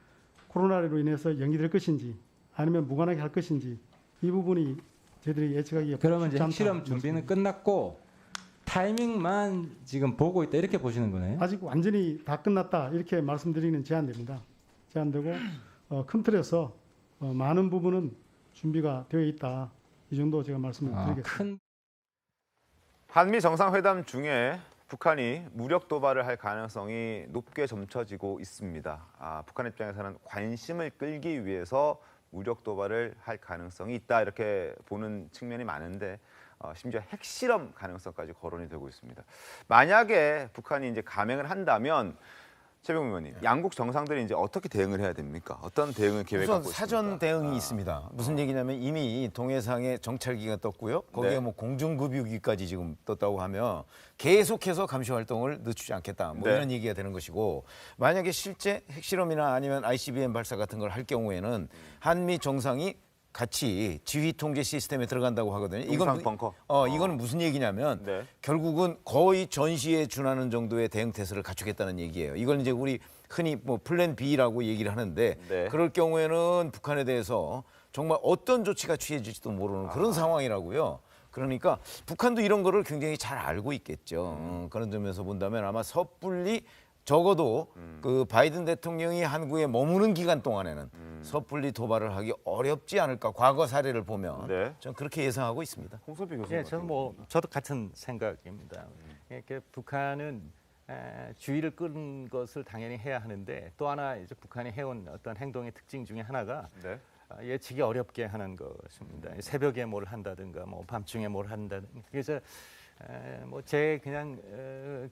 코로나로 인해서 연기될 것인지 아니면 무관하게 할 것인지 이 부분이 저희들이 예측하기가 그러면 이제 핵실험 준비는 끝났고 타이밍만 지금 보고 있다 이렇게 보시는 거네요? 아직 완전히 다 끝났다 이렇게 말씀드리는 제한됩니다. 제한되고 큰 틀에서 많은 부분은 준비가 되어 있다. 이 정도 제가 말씀을 드리겠습니다. 한미 정상회담 중에 북한이 무력 도발을 할 가능성이 높게 점쳐지고 있습니다. 북한 입장에서는 관심을 끌기 위해서 무력 도발을 할 가능성이 있다 이렇게 보는 측면이 많은데 심지어 핵실험 가능성까지 거론이 되고 있습니다. 만약에 북한이 이제 감행을 한다면 최병우 의원님, 양국 정상들이 이제 어떻게 대응을 해야 됩니까? 어떤 대응을 계획하고 있습니까? 사전 대응이 있습니다. 무슨 얘기냐면 이미 동해상에 정찰기가 떴고요. 거기에 네. 뭐 공중급유기까지 지금 떴다고 하면 계속해서 감시 활동을 늦추지 않겠다. 뭐 네. 이런 얘기가 되는 것이고 만약에 실제 핵실험이나 아니면 ICBM 발사 같은 걸 할 경우에는 한미 정상이 같이 지휘 통제 시스템에 들어간다고 하거든요. 이건 벙커. 이거는 무슨 얘기냐면 네. 결국은 거의 전시에 준하는 정도의 대응 태세를 갖추겠다는 얘기예요. 이걸 이제 우리 흔히 뭐 플랜 B라고 얘기를 하는데 네. 그럴 경우에는 북한에 대해서 정말 어떤 조치가 취해질지도 모르는 그런 상황이라고요. 그러니까 북한도 이런 거를 굉장히 잘 알고 있겠죠. 그런 점에서 본다면 아마 섣불리 적어도 그 바이든 대통령이 한국에 머무는 기간 동안에는 섣불리 도발을 하기 어렵지 않을까. 과거 사례를 보면 네. 저는 그렇게 예상하고 있습니다. 홍석희 교수님. 예, 저도 같은 생각입니다. 이렇게 북한은 주의를 끄는 것을 당연히 해야 하는데 또 하나 이제 북한이 해온 어떤 행동의 특징 중에 하나가 네. 예측이 어렵게 하는 것입니다. 새벽에 뭘 한다든가 뭐 밤중에 뭘 한다든가. 그래서 뭐 제 그냥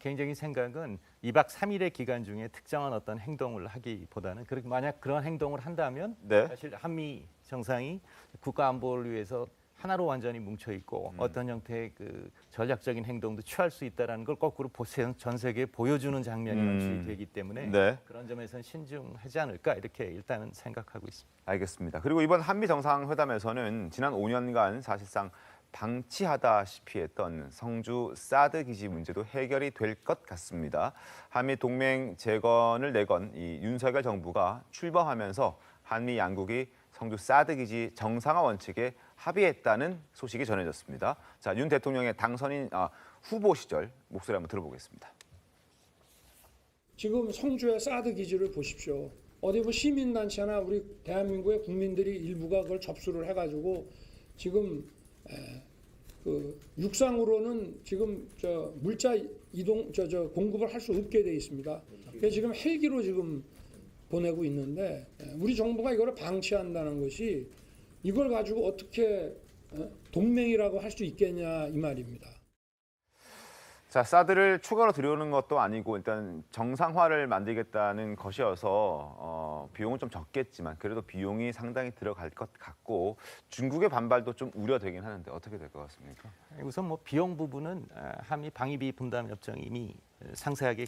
개인적인 생각은 2박 3일의 기간 중에 특정한 어떤 행동을 하기보다는 그렇게 만약 그런 행동을 한다면 네. 사실 한미 정상이 국가 안보를 위해서 하나로 완전히 뭉쳐 있고 어떤 형태의 그 전략적인 행동도 취할 수 있다라는 걸 거꾸로 전 세계에 보여주는 장면이 연출되기 때문에 네. 그런 점에서는 신중하지 않을까 이렇게 일단은 생각하고 있습니다. 알겠습니다. 그리고 이번 한미 정상회담에서는 지난 5년간 사실상 방치하다시피 했던 성주 사드 기지 문제도 해결이 될 것 같습니다. 한미 동맹 재건을 내건 이 윤석열 정부가 출범하면서 한미 양국이 성주 사드 기지 정상화 원칙에 합의했다는 소식이 전해졌습니다. 자, 윤 대통령의 당선인 후보 시절 목소리 한번 들어보겠습니다. 지금 성주의 사드 기지를 보십시오. 어디 뭐 시민단체나 우리 대한민국의 국민들이 일부가 그걸 접수를 해가지고 지금 그 육상으로는 지금 저 물자 이동 공급을 할 수 없게 돼 있습니다. 그래서 지금 헬기로 지금 보내고 있는데 우리 정부가 이거를 방치한다는 것이 이걸 가지고 어떻게 동맹이라고 할 수 있겠냐 이 말입니다. 자, 사드를 추가로 들여오는 것도 아니고 일단 정상화를 만들겠다는 것이어서 비용은 좀 적겠지만 그래도 비용이 상당히 들어갈 것 같고 중국의 반발도 좀 우려되긴 하는데 어떻게 될 것 같습니까? 우선 뭐 비용 부분은 한미 방위비 분담 협정이 이미 상세하게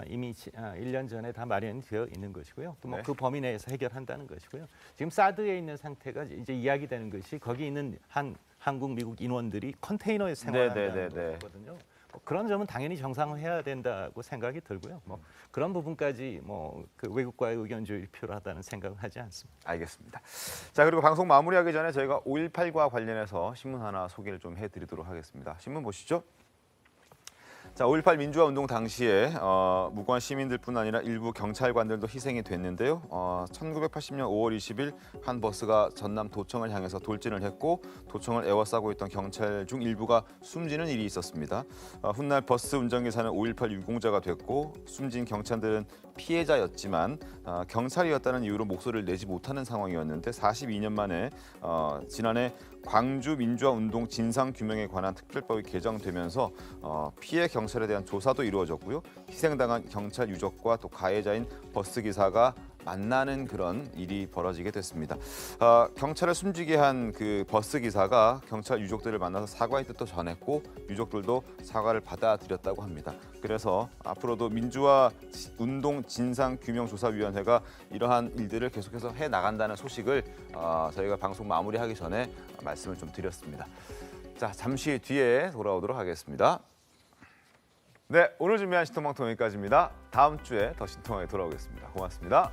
이미 1년 전에 다 마련되어 있는 것이고요. 또 뭐 그 범위 내에서 해결한다는 것이고요. 지금 사드에 있는 상태가 이제 이야기되는 것이 거기 있는 한국, 미국 인원들이 컨테이너에 생활한다는 거거든요. 그런 점은 당연히 정상화해야 된다고 생각이 들고요. 뭐 그런 부분까지 뭐 그 외국과의 의견 조율이 필요하다는 생각을 하지 않습니다. 알겠습니다. 자, 그리고 방송 마무리하기 전에 저희가 5.18과 관련해서 신문 하나 소개를 좀 해드리도록 하겠습니다. 신문 보시죠. 자, 5.18 민주화 운동 당시에 무고한 시민들뿐 아니라 일부 경찰관들도 희생이 됐는데요. 1980년 5월 20일 한 버스가 전남 도청을 향해서 돌진을 했고 도청을 에워싸고 있던 경찰 중 일부가 숨지는 일이 있었습니다. 훗날 버스 운전기사는 5.18 유공자가 됐고 숨진 경찰들은 피해자였지만 경찰이었다는 이유로 목소리를 내지 못하는 상황이었는데 42년 만에 지난해 광주 민주화 운동 진상 규명에 관한 특별법이 개정되면서 피해 경찰에 대한 조사도 이루어졌고요. 희생당한 경찰 유족과 또 가해자인 버스 기사가 만나는 그런 일이 벌어지게 됐습니다. 경찰을 숨지게 한 그 버스 기사가 경찰 유족들을 만나서 사과의 뜻도 전했고 유족들도 사과를 받아들였다고 합니다. 그래서 앞으로도 민주화 운동 진상규명조사위원회가 이러한 일들을 계속해서 해나간다는 소식을 저희가 방송 마무리하기 전에 말씀을 좀 드렸습니다. 자, 잠시 뒤에 돌아오도록 하겠습니다. 네, 오늘 준비한 신통방통 여기까지입니다. 다음 주에 더 신통하게 돌아오겠습니다. 고맙습니다.